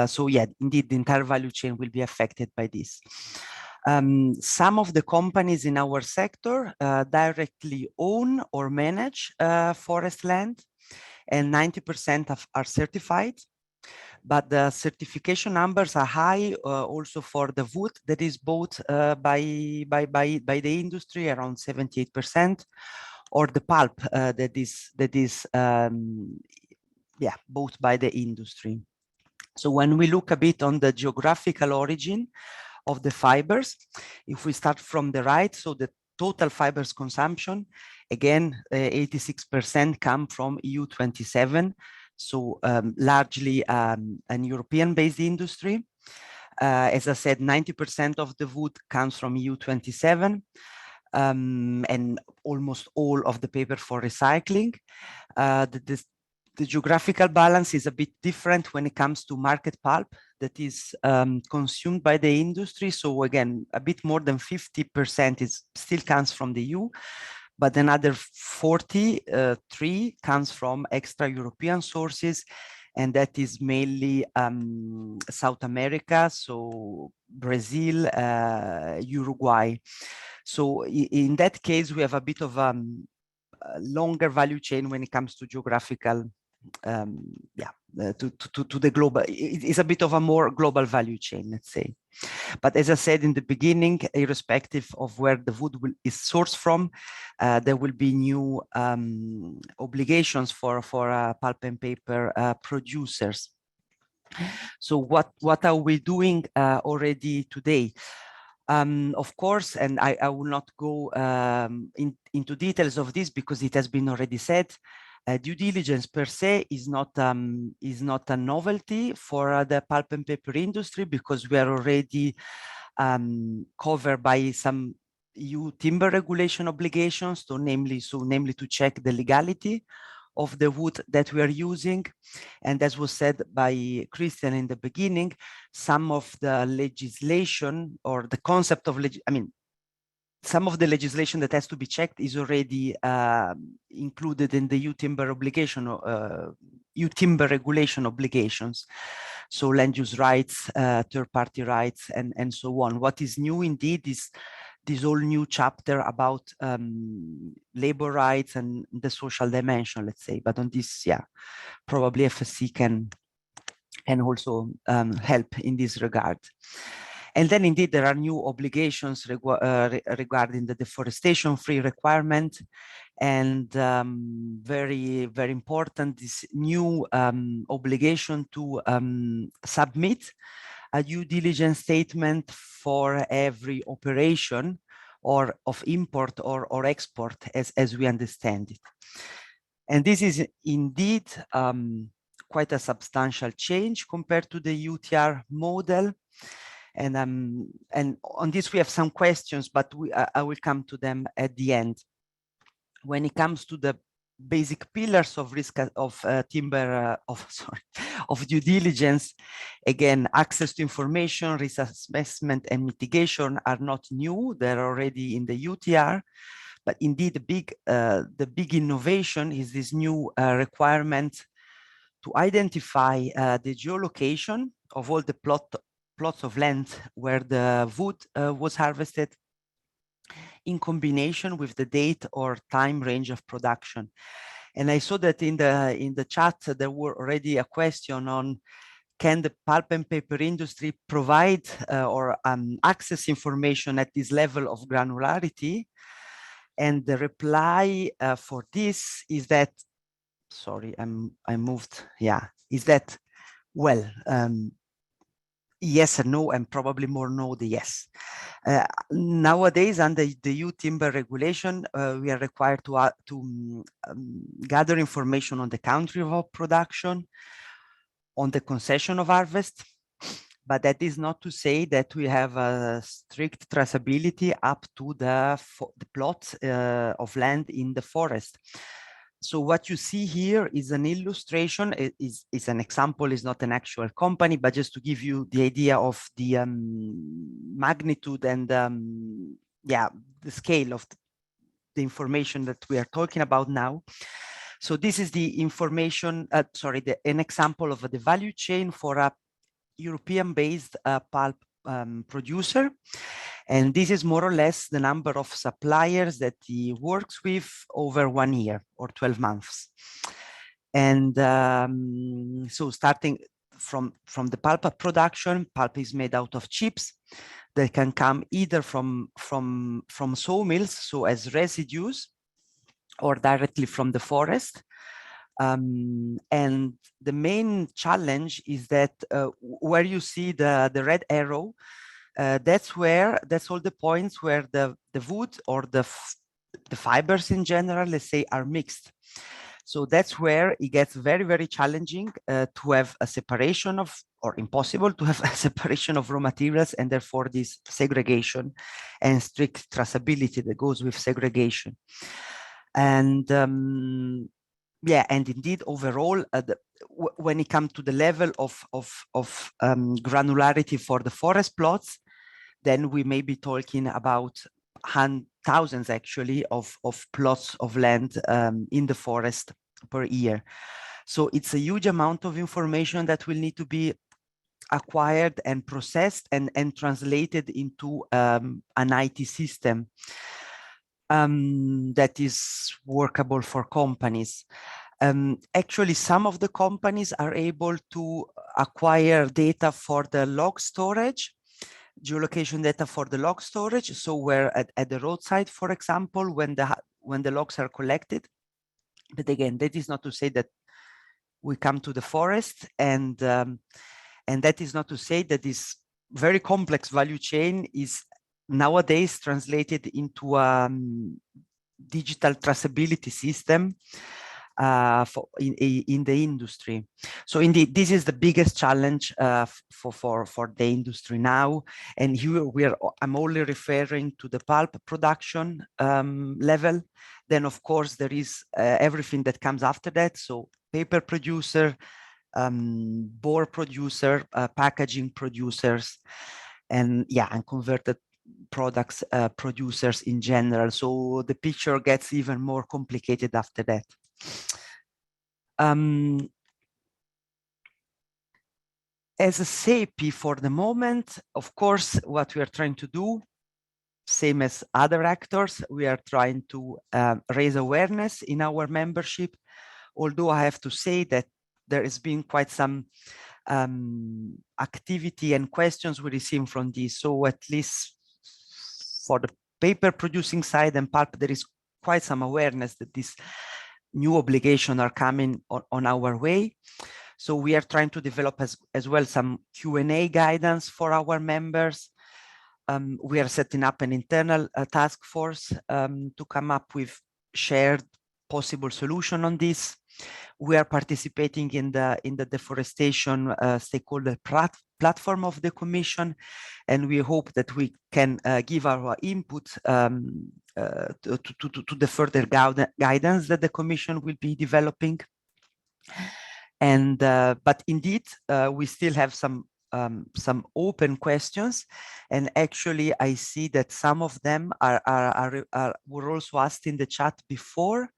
So yeah, indeed, the entire value chain will be affected by this. Some of the companies in our sector directly own or manage forest land, and 90% are certified. But the certification numbers are high also for the wood that is bought by the industry, around 78%, or the pulp that is bought by the industry. So when we look a bit on the geographical origin of the fibers, if we start from the right, so the total fibers consumption, again, 86% come from EU27. So largely an European-based industry. As I said, 90% of the wood comes from EU27, and almost all of the paper for recycling. The geographical balance is a bit different when it comes to market pulp that is consumed by the industry. So again, a bit more than 50% still comes from the EU. But another 43 comes from extra European sources, and that is mainly South America, so Brazil, Uruguay. So in that case, we have a bit of a longer value chain when it comes to geographical, to the global. It's a bit of a more global value chain, let's say. But as I said in the beginning, irrespective of where the wood is sourced from, there will be new obligations for pulp and paper producers. So what are we doing already today? Of course, and I will not go into details of this because it has been already said. Due diligence per se is not a novelty for the pulp and paper industry, because we are already covered by some EU timber regulation obligations, namely to check the legality of the wood that we are using. And as was said by Christian in the beginning, some of the legislation or the concept of some of the legislation that has to be checked is already included in the EU timber obligation, EU timber regulation obligations. So land use rights, third-party rights, and so on. What is new indeed is this whole new chapter about labor rights and the social dimension, let's say. But on this, probably FSC can also help in this regard. And then indeed, there are new obligations regarding the deforestation-free requirement. And very, very important, this new obligation to submit a due diligence statement for every operation or of import or export as we understand it. And this is indeed quite a substantial change compared to the EUTR model. And on this we have some questions, but I will come to them at the end. When it comes to the basic pillars of risk of of due diligence, again, access to information, risk assessment, and mitigation are not new. They're already in the EUTR. But indeed, the big innovation is this new requirement to identify the geolocation of all the plots of land where the wood was harvested, in combination with the date or time range of production. And I saw that in the chat there were already a question on, can the pulp and paper industry provide or access information at this level of granularity? And the reply for this is that, sorry, I moved, yeah, is that, well, yes and no, and probably more no than yes. Nowadays, under the EU timber regulation, we are required to gather information on the country of production, on the concession of harvest, but that is not to say that we have a strict traceability up to the plot of land in the forest. So what you see here is an illustration, is an example, is not an actual company, but just to give you the idea of the magnitude and yeah, the scale of the information that we are talking about now. So this is the information, an example of the value chain for a European-based pulp producer. And this is more or less the number of suppliers that he works with over 1 year or 12 months. And so starting from the pulp production, pulp is made out of chips that can come either from sawmills, so as residues, or directly from the forest. And the main challenge is that where you see the red arrow, that's all the points where the wood or the fibers in general, let's say, are mixed. So that's where it gets very, very challenging to have a separation of, or impossible to have a separation of raw materials, and therefore this segregation and strict traceability that goes with segregation. And yeah, and indeed, overall, when it comes to the level of granularity for the forest plots, then we may be talking about thousands actually of plots of land in the forest per year. So it's a huge amount of information that will need to be acquired and processed and translated into an IT system that is workable for companies. Actually, some of the companies are able to acquire data for the log storage, geolocation data for the log storage. So where at the roadside, for example, when the logs are collected. But again, that is not to say that we come to the forest, and that is not to say that this very complex value chain is nowadays translated into a digital traceability system in the industry. So indeed, this is the biggest challenge for the industry now. And here I'm only referring to the pulp production level. Then of course there is everything that comes after that. So paper producer, board producer, packaging producers, and yeah, and converted products producers in general. So the picture gets even more complicated after that. As a CEPI for the moment, of course, what we are trying to do, same as other actors, we are trying to raise awareness in our membership. Although I have to say that there has been quite some activity and questions we received from this. So at least for the paper producing side and pulp, there is quite some awareness that these new obligations are coming on our way. So we are trying to develop as well some Q&A guidance for our members. we are setting up an internal task force to come up with shared possible solution on this. We are participating in the deforestation stakeholder platform of the Commission, and we hope that we can give our input to the further guidance that the Commission will be developing. And but indeed, we still have some open questions, and actually I see that some of them were also asked in the chat before.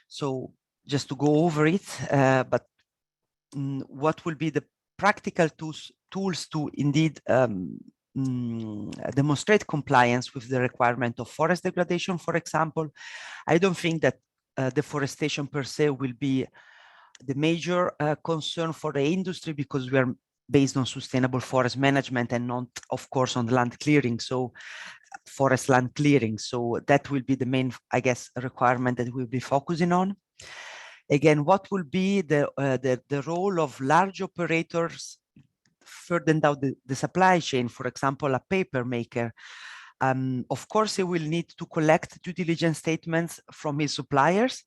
So just to go over it, but what will be the practical tools to indeed demonstrate compliance with the requirement of forest degradation, for example? I don't think that deforestation per se will be the major concern for the industry, because we are based on sustainable forest management and not, of course, on land clearing. So forest land clearing. So that will be the main, I guess, requirement that we'll be focusing on. Again, what will be the role of large operators further down the supply chain, for example, a paper maker? Of course, he will need to collect due diligence statements from his suppliers,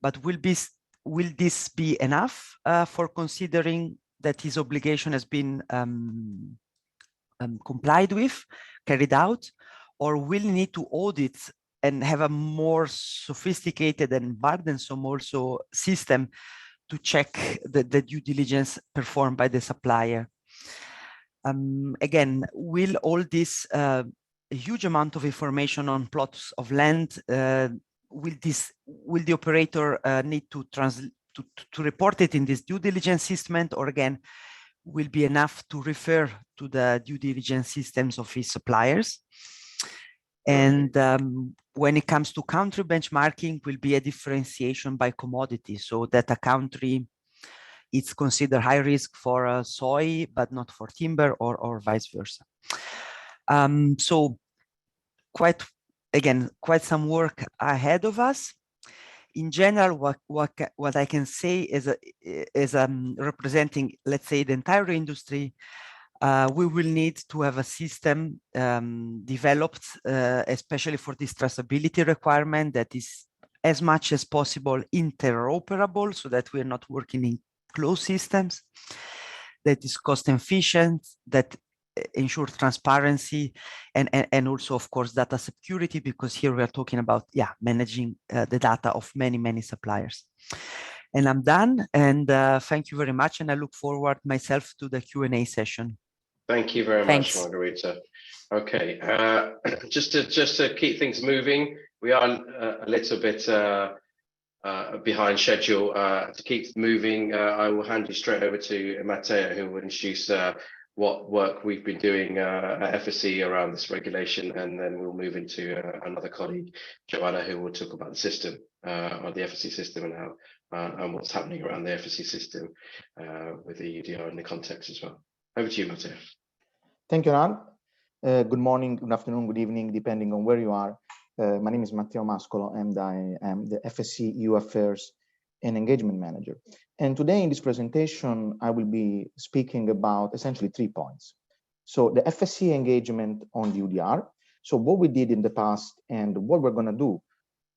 but will this be enough for considering that his obligation has been complied with, carried out, or will need to audit and have a more sophisticated and burdensome also system to check the due diligence performed by the supplier? Again, will all this a huge amount of information on plots of land, will the operator need to report it in this due diligence system, or again, will be enough to refer to the due diligence systems of his suppliers? And when it comes to country benchmarking, will be a differentiation by commodity, so that a country it's considered high risk for soy, but not for timber, or vice versa. So quite some work ahead of us. In general, what I can say is representing, let's say, the entire industry, we will need to have a system developed, especially for this traceability requirement, that is as much as possible interoperable, so that we're not working in closed systems, that is cost efficient, that ensure transparency, and also, of course, data security, because here we are talking about managing the data of many suppliers. And I'm done, and thank you very much, and I look forward myself to the Q&A session. Thank you very much, Margherita. Okay, just to keep things moving, we are a little bit behind schedule. To keep moving, I will hand you straight over to Matteo, who will introduce what work we've been doing at FSC around this regulation, and then we'll move into another colleague, Joanna, who will talk about the system, or the FSC system, and how and what's happening around the FSC system with the EUDR in the context as well. Over to you, Matteo. Thank you, Ran. Good morning, good afternoon, good evening, depending on where you are. My name is Matteo Mascolo, and I am the FSC EU Affairs and Engagement Manager. And today in this presentation, I will be speaking about essentially 3 points. So the FSC engagement on the EUDR, so what we did in the past and what we're going to do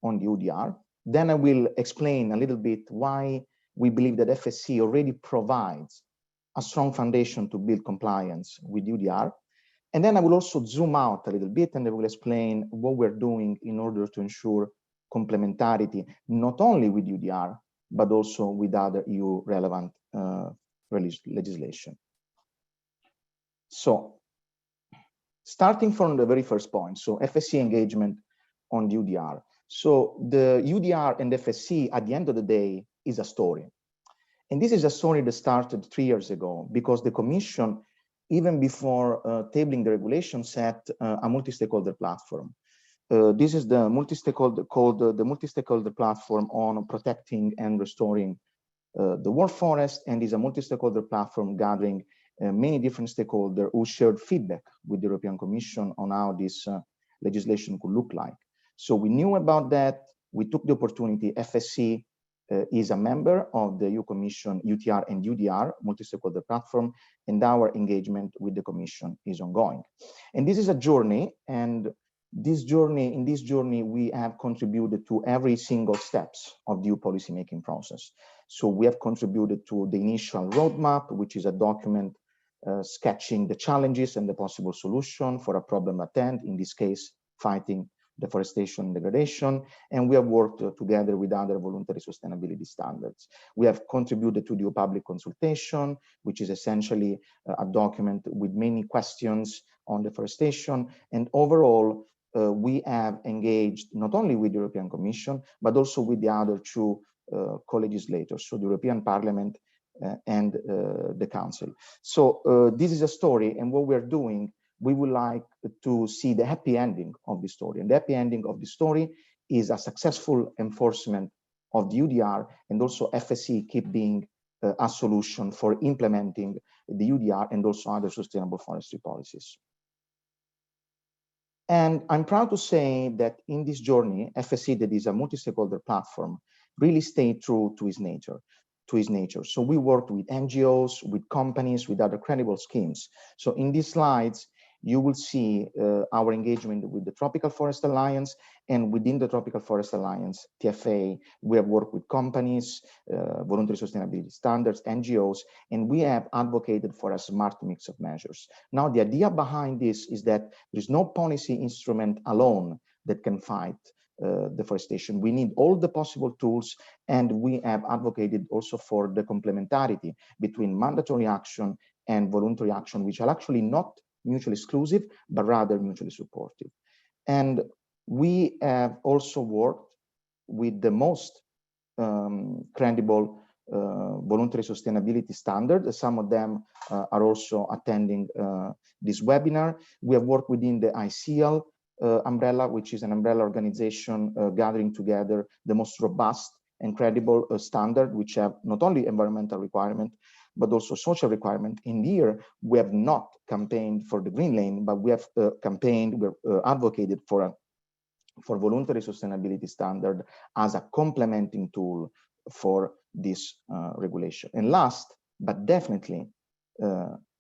on the EUDR. Then I will explain a little bit why we believe that FSC already provides a strong foundation to build compliance with EUDR. And then I will also zoom out a little bit, and I will explain what we're doing in order to ensure complementarity, not only with EUDR, but also with other EU relevant legislation. So starting from the very first point, so FSC engagement on the EUDR. So the EUDR and FSC at the end of the day is a story. And this is a story that started 3 years ago, because the Commission, even before tabling the regulation, set a multi-stakeholder platform. This is the multi-stakeholder called the multi-stakeholder platform on protecting and restoring the world forest, and is a multi-stakeholder platform gathering many different stakeholders who shared feedback with the European Commission on how this legislation could look like. So we knew about that. We took the opportunity. FSC is a member of the EU Commission EUTR and EUDR multi-stakeholder platform, and our engagement with the Commission is ongoing. And this is a journey, and in this journey, we have contributed to every single steps of the EU policymaking process. So we have contributed to the initial roadmap, which is a document sketching the challenges and the possible solution for a problem at hand, in this case, fighting deforestation and degradation, and we have worked together with other voluntary sustainability standards. We have contributed to the public consultation, which is essentially a document with many questions on deforestation, and overall, we have engaged not only with the European Commission, but also with the other two co-legislators, so the European Parliament and the Council. So this is a story, and what we're doing, we would like to see the happy ending of the story. And the happy ending of the story is a successful enforcement of the EUDR, and also FSC keep being a solution for implementing the EUDR and also other sustainable forestry policies. And I'm proud to say that in this journey, FSC, that is a multi-stakeholder platform, really stayed true to its nature. So we worked with NGOs, with companies, with other credible schemes. So in these slides, you will see our engagement with the Tropical Forest Alliance, and within the Tropical Forest Alliance, TFA, we have worked with companies, voluntary sustainability standards, NGOs, and we have advocated for a smart mix of measures. Now, the idea behind this is that there's no policy instrument alone that can fight deforestation. We need all the possible tools, and we have advocated also for the complementarity between mandatory action and voluntary action, which are actually not mutually exclusive, but rather mutually supportive. And we have also worked with the most credible voluntary sustainability standards. Some of them are also attending this webinar. We have worked within the ICL umbrella, which is an umbrella organization gathering together the most robust and credible standard, which have not only environmental requirement, but also social requirement. In here, we have not campaigned for the green lane, but we have advocated for voluntary sustainability standard as a complementing tool for this regulation. And last, but definitely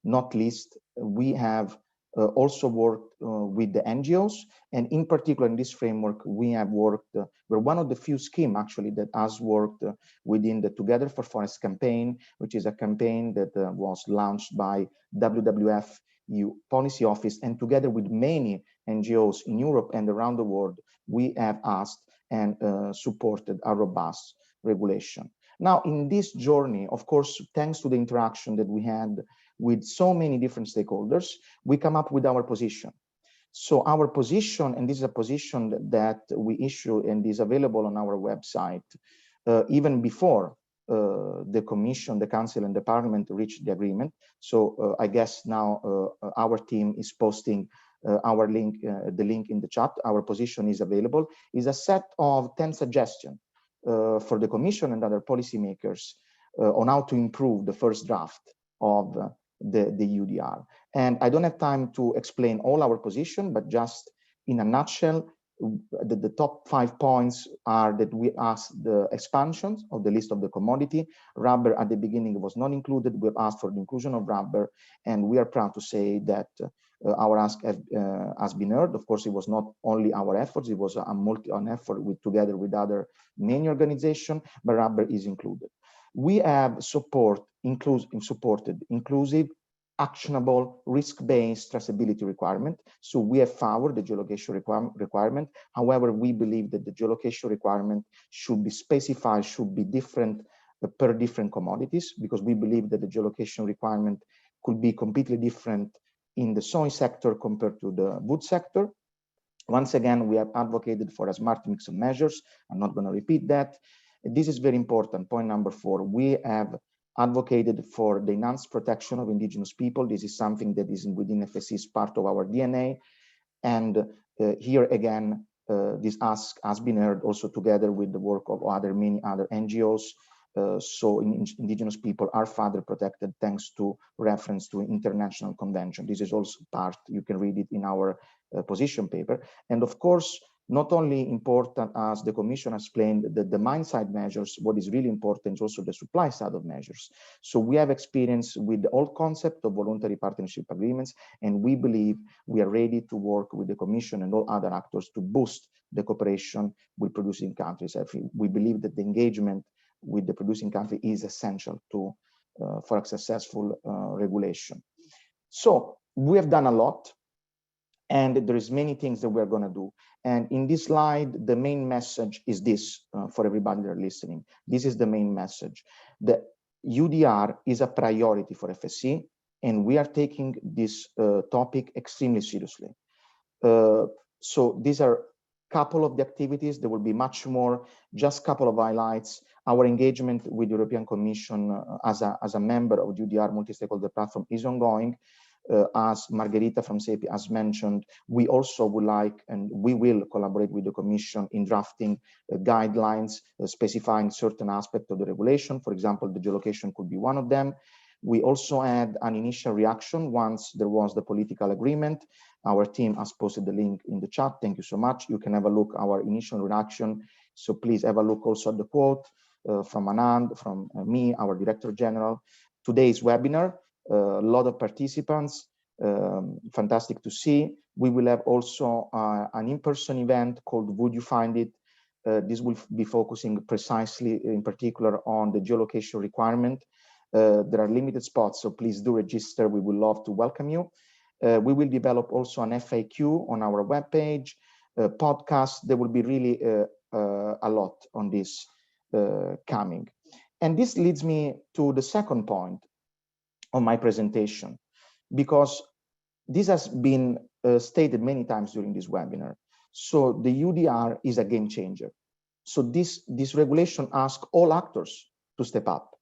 not least, we have also worked with the NGOs, and in particular in this framework, we have worked, we're one of the few schemes actually that has worked within the Together for Forests campaign, which is a campaign that was launched by WWF EU Policy Office, and together with many NGOs in Europe and around the world, we have asked and supported a robust regulation. Now, in this journey, of course, thanks to the interaction that we had with so many different stakeholders, we come up with our position. So our position, and this is a position that we issue and is available on our website, even before the Commission, the Council, and the Parliament reached the agreement. So I guess now our team is posting our link, the link in the chat. Our position is available. Is a set of 10 suggestions for the Commission and other policymakers on how to improve the first draft of the EUDR. And I don't have time to explain all our position, but just in a nutshell, the top 5 points are that we asked the expansion of the list of the commodity. Rubber at the beginning was not included. We've asked for the inclusion of rubber, and we are proud to say that our ask has been heard. Of course, it was not only our efforts, it was an effort together with other many organizations, but rubber is included. We have supported inclusive, actionable, risk-based traceability requirement. So we have favored the geolocation requirement. However, we believe that the geolocation requirement should be specified, should be different per different commodities, because we believe that the geolocation requirement could be completely different in the soil sector compared to the wood sector. Once again, we have advocated for a smart mix of measures. I'm not going to repeat that. This is very important. Point number 4, we have advocated for the enhanced protection of indigenous people. This is something that is within FSC's part of our DNA. And here again, this ask has been heard also together with the work of many other NGOs. So indigenous people are further protected thanks to reference to international convention. This is also part, you can read it in our position paper. And of course, not only important as the Commission explained the demand side measures, what is really important is also the supply side of measures. So we have experience with the old concept of voluntary partnership agreements, and we believe we are ready to work with the Commission and all other actors to boost the cooperation with producing countries. We believe that the engagement with the producing country is essential to for a successful regulation. So we have done a lot, and there is many things that we're going to do. And in this slide, the main message is this for everybody that are listening. This is the main message. The EUDR is a priority for FSC, and we are taking this topic extremely seriously. So these are a couple of the activities. There will be much more, just a couple of highlights. Our engagement with the European Commission as a member of the EUDR multi-stakeholder platform is ongoing. As Margherita from CEPI has mentioned, we also would like, and we will collaborate with the Commission in drafting guidelines specifying certain aspects of the regulation. For example, the geolocation could be one of them. We also had an initial reaction once there was the political agreement. Our team has posted the link in the chat. Thank you so much. You can have a look at our initial reaction. So please have a look also at the quote from Anand, from me, our Director General. Today's webinar, a lot of participants, fantastic to see. We will have also an in-person event called Would You Find It? This will be focusing precisely in particular on the geolocation requirement. There are limited spots, so please do register. We would love to welcome you. We will develop also an FAQ on our webpage, podcast. There will be really a lot on this coming. And this leads me to the second point of my presentation, because this has been stated many times during this webinar. So the EUDR is a game changer. So this regulation asks all actors to step up.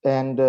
And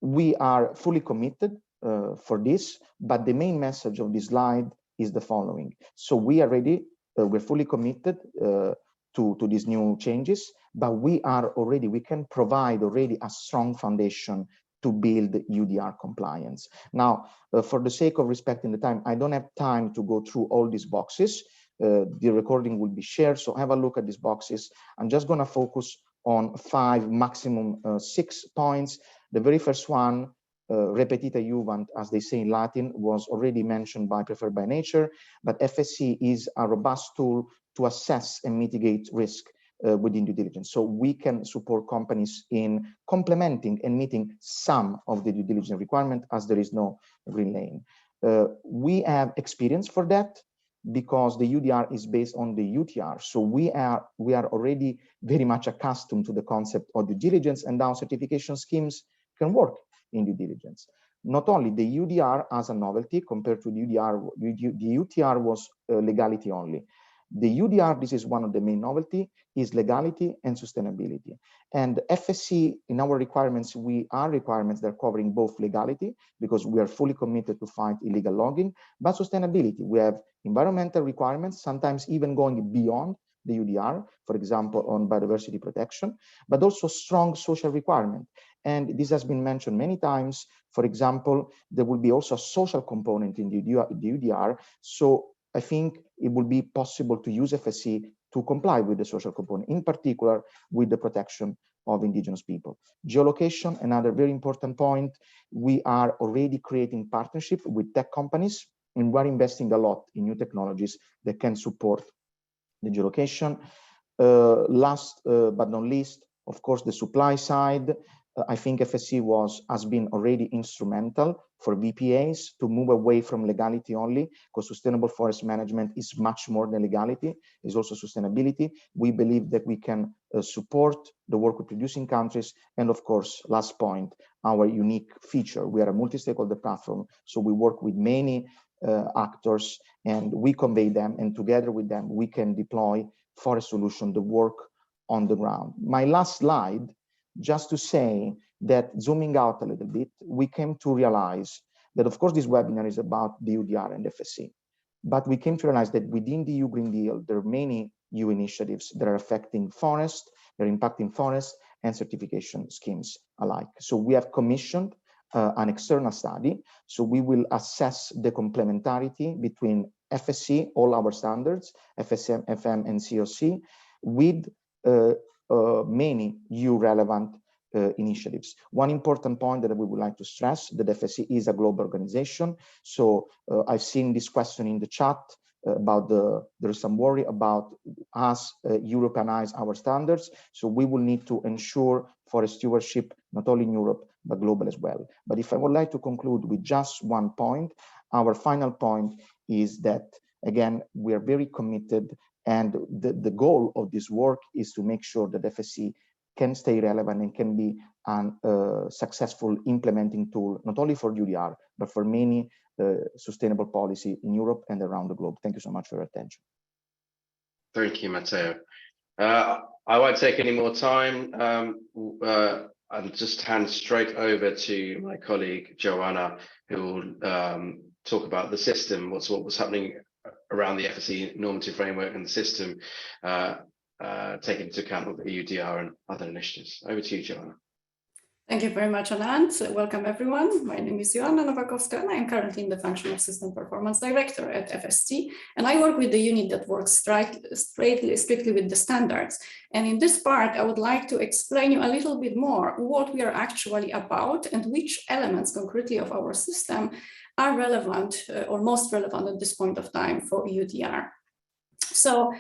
we are fully committed for this, but the main message of this slide is the following. So we are ready, we're fully committed to these new changes, but we can provide already a strong foundation to build EUDR compliance. Now, for the sake of respecting the time, I don't have time to go through all these boxes. The recording will be shared, so have a look at these boxes. I'm just gonna focus on 5, maximum 6 points. The very first one, repetita iuvant, as they say in Latin, was already mentioned by Preferred by Nature, but FSC is a robust tool to assess and mitigate risk within due diligence. So we can support companies in complementing and meeting some of the due diligence requirement, as there is no green lane. We have experience for that because the EUDR is based on the EUTR. So we are already very much accustomed to the concept of due diligence, and our certification schemes can work in due diligence. Not only the EUDR as a novelty compared to the EUDR, the EUTR was legality only. The EUDR, this is one of the main novelty, is legality and sustainability. And FSC, in our requirements, we are requirements that are covering both legality, because we are fully committed to fight illegal logging, but sustainability. We have environmental requirements, sometimes even going beyond the EUDR, for example, on biodiversity protection, but also strong social requirement. And this has been mentioned many times. For example, there will be also a social component in the EUDR. So I think it will be possible to use FSC to comply with the social component, in particular with the protection of indigenous people. Geolocation, another very important point. We are already creating partnership with tech companies, and we're investing a lot in new technologies that can support the geolocation. Last but not least, of course, the supply side. I think FSC has been already instrumental for VPAs to move away from legality only, because sustainable forest management is much more than legality, it's also sustainability. We believe that we can support the work with producing countries. And of course, last point, our unique feature. We are a multi-stakeholder platform, so we work with many actors and we convey them, and together with them, we can deploy forest solution, the work on the ground. My last slide, just to say that zooming out a little bit, we came to realize that, of course, this webinar is about the EUDR and FSC, but we came to realize that within the EU Green Deal, there are many EU initiatives that are affecting forest, they're impacting forests and certification schemes alike. So we have commissioned an external study. So we will assess the complementarity between FSC, all our standards, FSM, FM, and COC, with many EU relevant initiatives. One important point that we would like to stress, that FSC is a global organization. So I've seen this question in the chat about there is some worry about us Europeanize our standards. So we will need to ensure forest stewardship, not only in Europe, but global as well. But if I would like to conclude with just one point, our final point is that, again, we are very committed, and the goal of this work is to make sure that FSC can stay relevant and can be a successful implementing tool, not only for EUDR, but for many sustainable policy in Europe and around the globe. Thank you so much for your attention. Thank you, Matteo. I won't take any more time. I'll just hand straight over to my colleague, Joanna, who will talk about the system, what was happening around the FSC normative framework and the system, taking into account of the EUDR and other initiatives. Over to you, Joanna. Thank you very much, Anand. Welcome, everyone. My name is Joanna Nowakowska, and I am currently in the function of System Performance Director at FSC. And I work with the unit that works strictly with the standards. And in this part, I would like to explain you a little bit more what we are actually about and which elements concretely of our system are relevant or most relevant at this point of time for EUDR. So,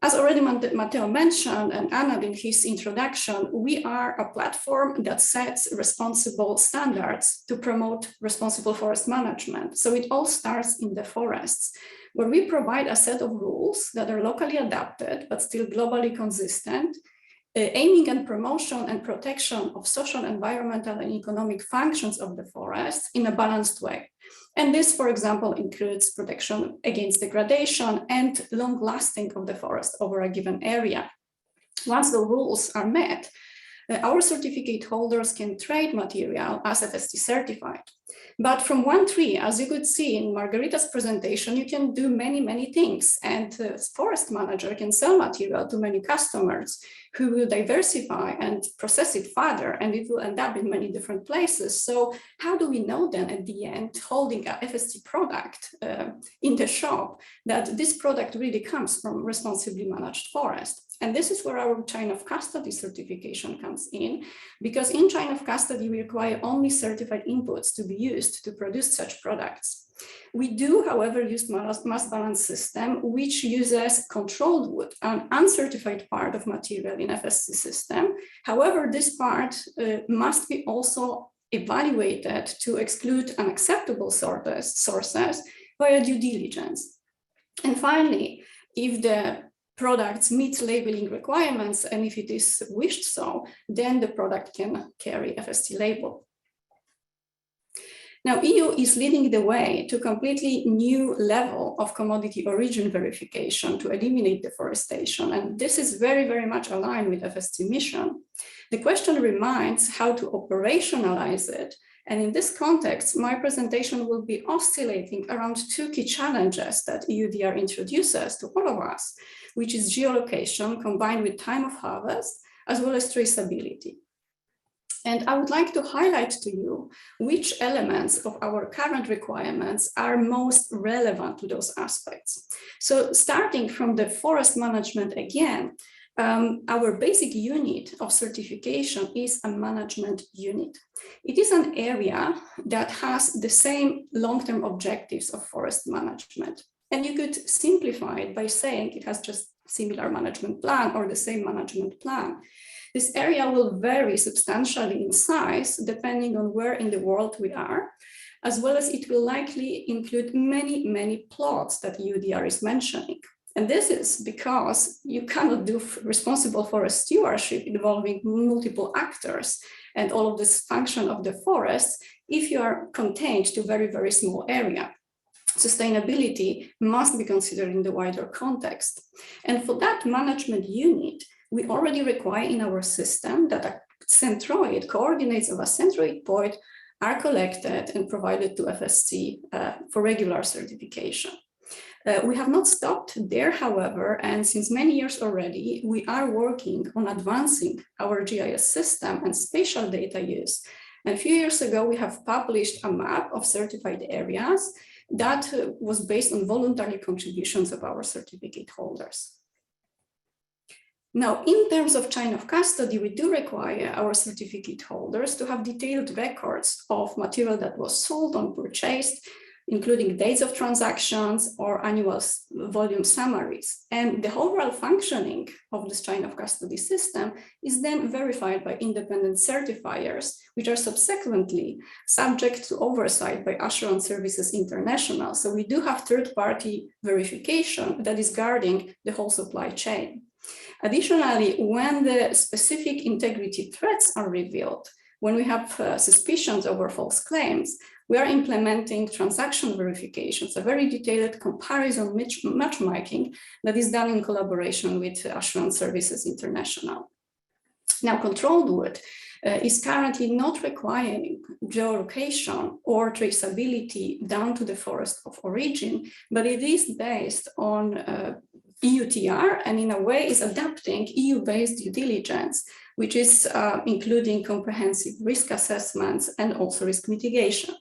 as already Matteo mentioned, and Anand in his introduction, we are a platform that sets responsible standards to promote responsible forest management. So it all starts in the forests, where we provide a set of rules that are locally adapted, but still globally consistent, aiming at promotion and protection of social, environmental, and economic functions of the forest in a balanced way. And this, for example, includes protection against degradation and long lasting of the forest over a given area. Once the rules are met, our certificate holders can trade material as FSC certified. But from one tree, as you could see in Margarita's presentation, you can do many things. And the forest manager can sell material to many customers who will diversify and process it further, and it will end up in many different places. So how do we know then at the end, holding a FSC product in the shop, that this product really comes from responsibly managed forest? And this is where our chain of custody certification comes in, because in chain of custody, we require only certified inputs to be used to produce such products. We do, however, use mass balance system, which uses controlled wood, an uncertified part of material in FSC system. However, this part must be also evaluated to exclude unacceptable sources via due diligence. And finally, if the products meet labeling requirements, and if it is wished so, then the product can carry FSC label. Now, EU is leading the way to completely new level of commodity origin verification to eliminate deforestation. And this is very much aligned with FSC mission. The question remains how to operationalize it. And in this context, my presentation will be oscillating around two key challenges that EUDR introduces to all of us, which is geolocation combined with time of harvest, as well as traceability. And I would like to highlight to you which elements of our current requirements are most relevant to those aspects. So starting from the forest management again, our basic unit of certification is a management unit. It is an area that has the same long-term objectives of forest management. And you could simplify it by saying it has just similar management plan or the same management plan. This area will vary substantially in size depending on where in the world we are, as well as it will likely include many plots that EUDR is mentioning. And this is because you cannot do responsible forest stewardship involving multiple actors and all of this function of the forest if you are contained to very small area. Sustainability must be considered in the wider context. And for that management unit, we already require in our system that a centroid, coordinates of a centroid point are collected and provided to FSC for regular certification. We have not stopped there, however, and since many years already, we are working on advancing our GIS system and spatial data use. And a few years ago, we have published a map of certified areas that was based on voluntary contributions of our certificate holders. Now, in terms of chain of custody, we do require our certificate holders to have detailed records of material that was sold or purchased, including dates of transactions or annual volume summaries. And the overall functioning of this chain of custody system is then verified by independent certifiers, which are subsequently subject to oversight by Assurance Services International. So we do have third-party verification that is guarding the whole supply chain. Additionally, when the specific integrity threats are revealed, when we have suspicions over false claims, we are implementing transaction verifications, a very detailed comparison matchmaking that is done in collaboration with Assurance Services International. Now, controlled wood is currently not requiring geolocation or traceability down to the forest of origin, but it is based on EUTR, and in a way is adapting EU-based due diligence, which is including comprehensive risk assessments and also risk mitigation.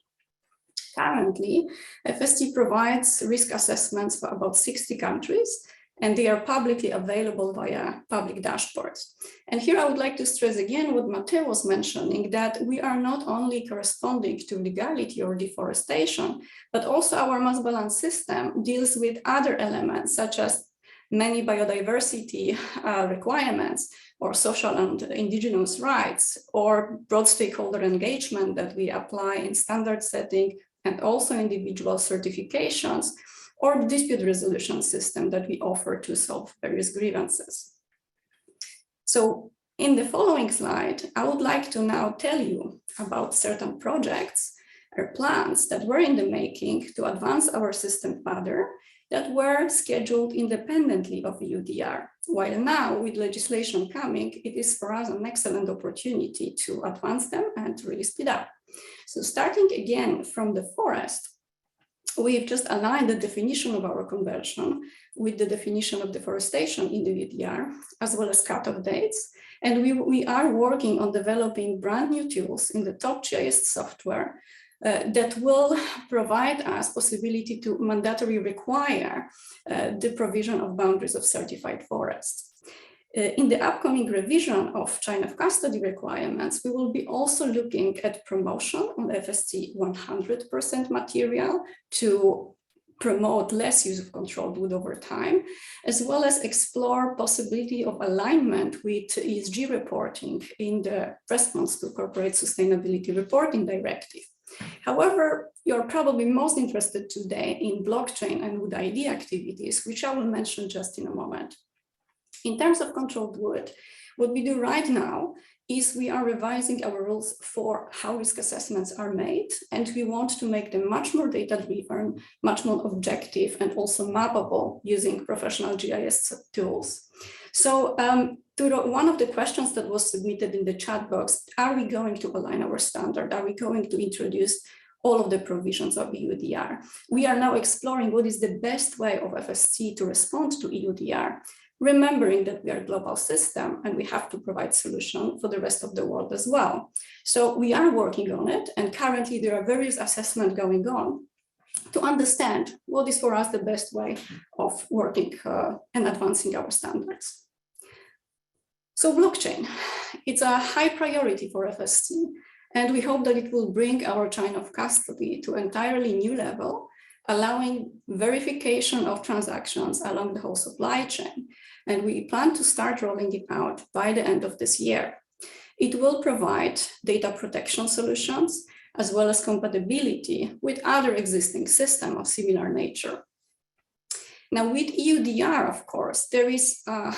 Currently, FSC provides risk assessments for about 60 countries, and they are publicly available via public dashboards. And here I would like to stress again what Matteo was mentioning, that we are not only corresponding to legality or deforestation, but also our mass balance system deals with other elements, such as many biodiversity requirements, or social and indigenous rights, or broad stakeholder engagement that we apply in standard setting, and also individual certifications, or dispute resolution system that we offer to solve various grievances. So in the following slide, I would like to now tell you about certain projects or plans that were in the making to advance our system further, that were scheduled independently of EUDR. While now, with legislation coming, it is for us an excellent opportunity to advance them and to really speed up. So starting again from the forest, we've just aligned the definition of our convention with the definition of deforestation in the EUDR, as well as cutoff dates. And we are working on developing brand new tools in the top GIS software that will provide us possibility to mandatorily require the provision of boundaries of certified forests. In the upcoming revision of chain of custody requirements, we will be also looking at promotion on FSC 100% material to promote less use of controlled wood over time, as well as explore possibility of alignment with ESG reporting in the response to Corporate Sustainability Reporting Directive. However, you're probably most interested today in blockchain and wood ID activities, which I will mention just in a moment. In terms of controlled wood, what we do right now is we are revising our rules for how risk assessments are made, and we want to make them much more data-driven, much more objective, and also mappable using professional GIS tools. So one of the questions that was submitted in the chat box, are we going to align our standard? Are we going to introduce all of the provisions of EUDR? We are now exploring what is the best way of FSC to respond to EUDR, remembering that we are a global system and we have to provide solution for the rest of the world as well. So we are working on it, and currently there are various assessments going on to understand what is for us the best way of working and advancing our standards. So blockchain, it's a high priority for FSC, and we hope that it will bring our chain of custody to an entirely new level, allowing verification of transactions along the whole supply chain. And we plan to start rolling it out by the end of this year. It will provide data protection solutions, as well as compatibility with other existing systems of similar nature. Now, with EUDR, of course, there is a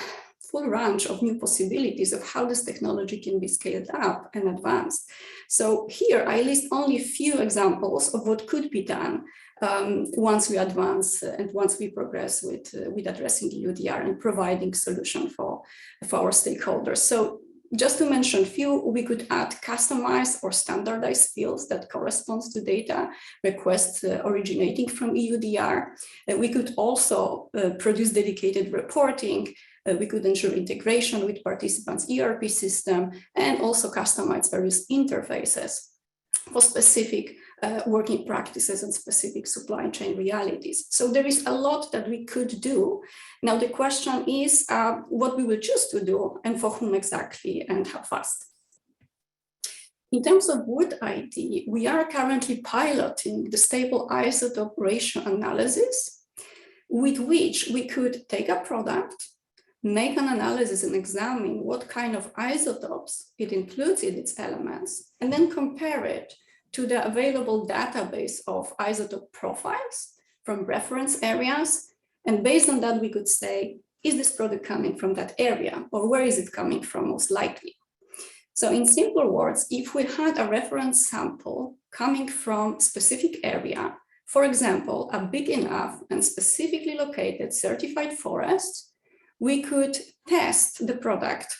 full range of new possibilities of how this technology can be scaled up and advanced. So here I list only a few examples of what could be done once we advance and once we progress with addressing EUDR and providing solution for our stakeholders. So just to mention a few, we could add customized or standardized fields that corresponds to data requests originating from EUDR. We could also produce dedicated reporting. We could ensure integration with participants' ERP system, and also customize various interfaces for specific working practices and specific supply chain realities. So there is a lot that we could do. Now the question is what we will choose to do and for whom exactly and how fast. In terms of wood ID, we are currently piloting the stable isotope ratio analysis, with which we could take a product, make an analysis and examine what kind of isotopes it includes in its elements, and then compare it to the available database of isotope profiles from reference areas. And based on that, we could say, is this product coming from that area, or where is it coming from most likely? So in simple words, if we had a reference sample coming from a specific area, for example, a big enough and specifically located certified forest, we could test the product,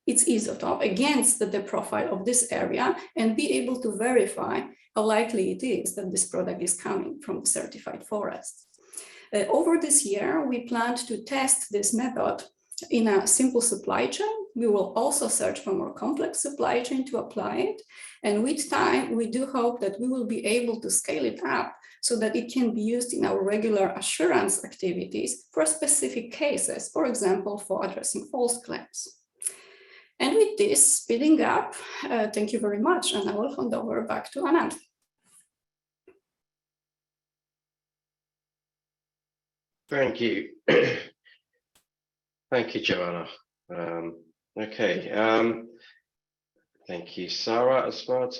its isotope, against the profile of this area and be able to verify how likely it is that this product is coming from the certified forest. Over this year, we planned to test this method in a simple supply chain. We will also search for more complex supply chain to apply it. And with time, we do hope that we will be able to scale it up so that it can be used in our regular assurance activities for specific cases, for example, for addressing false claims. And with this speeding up, thank you very much. And I will hand over back to Anand. Thank you. Thank you, Joanna. Okay. Thank you, Sarah, as well.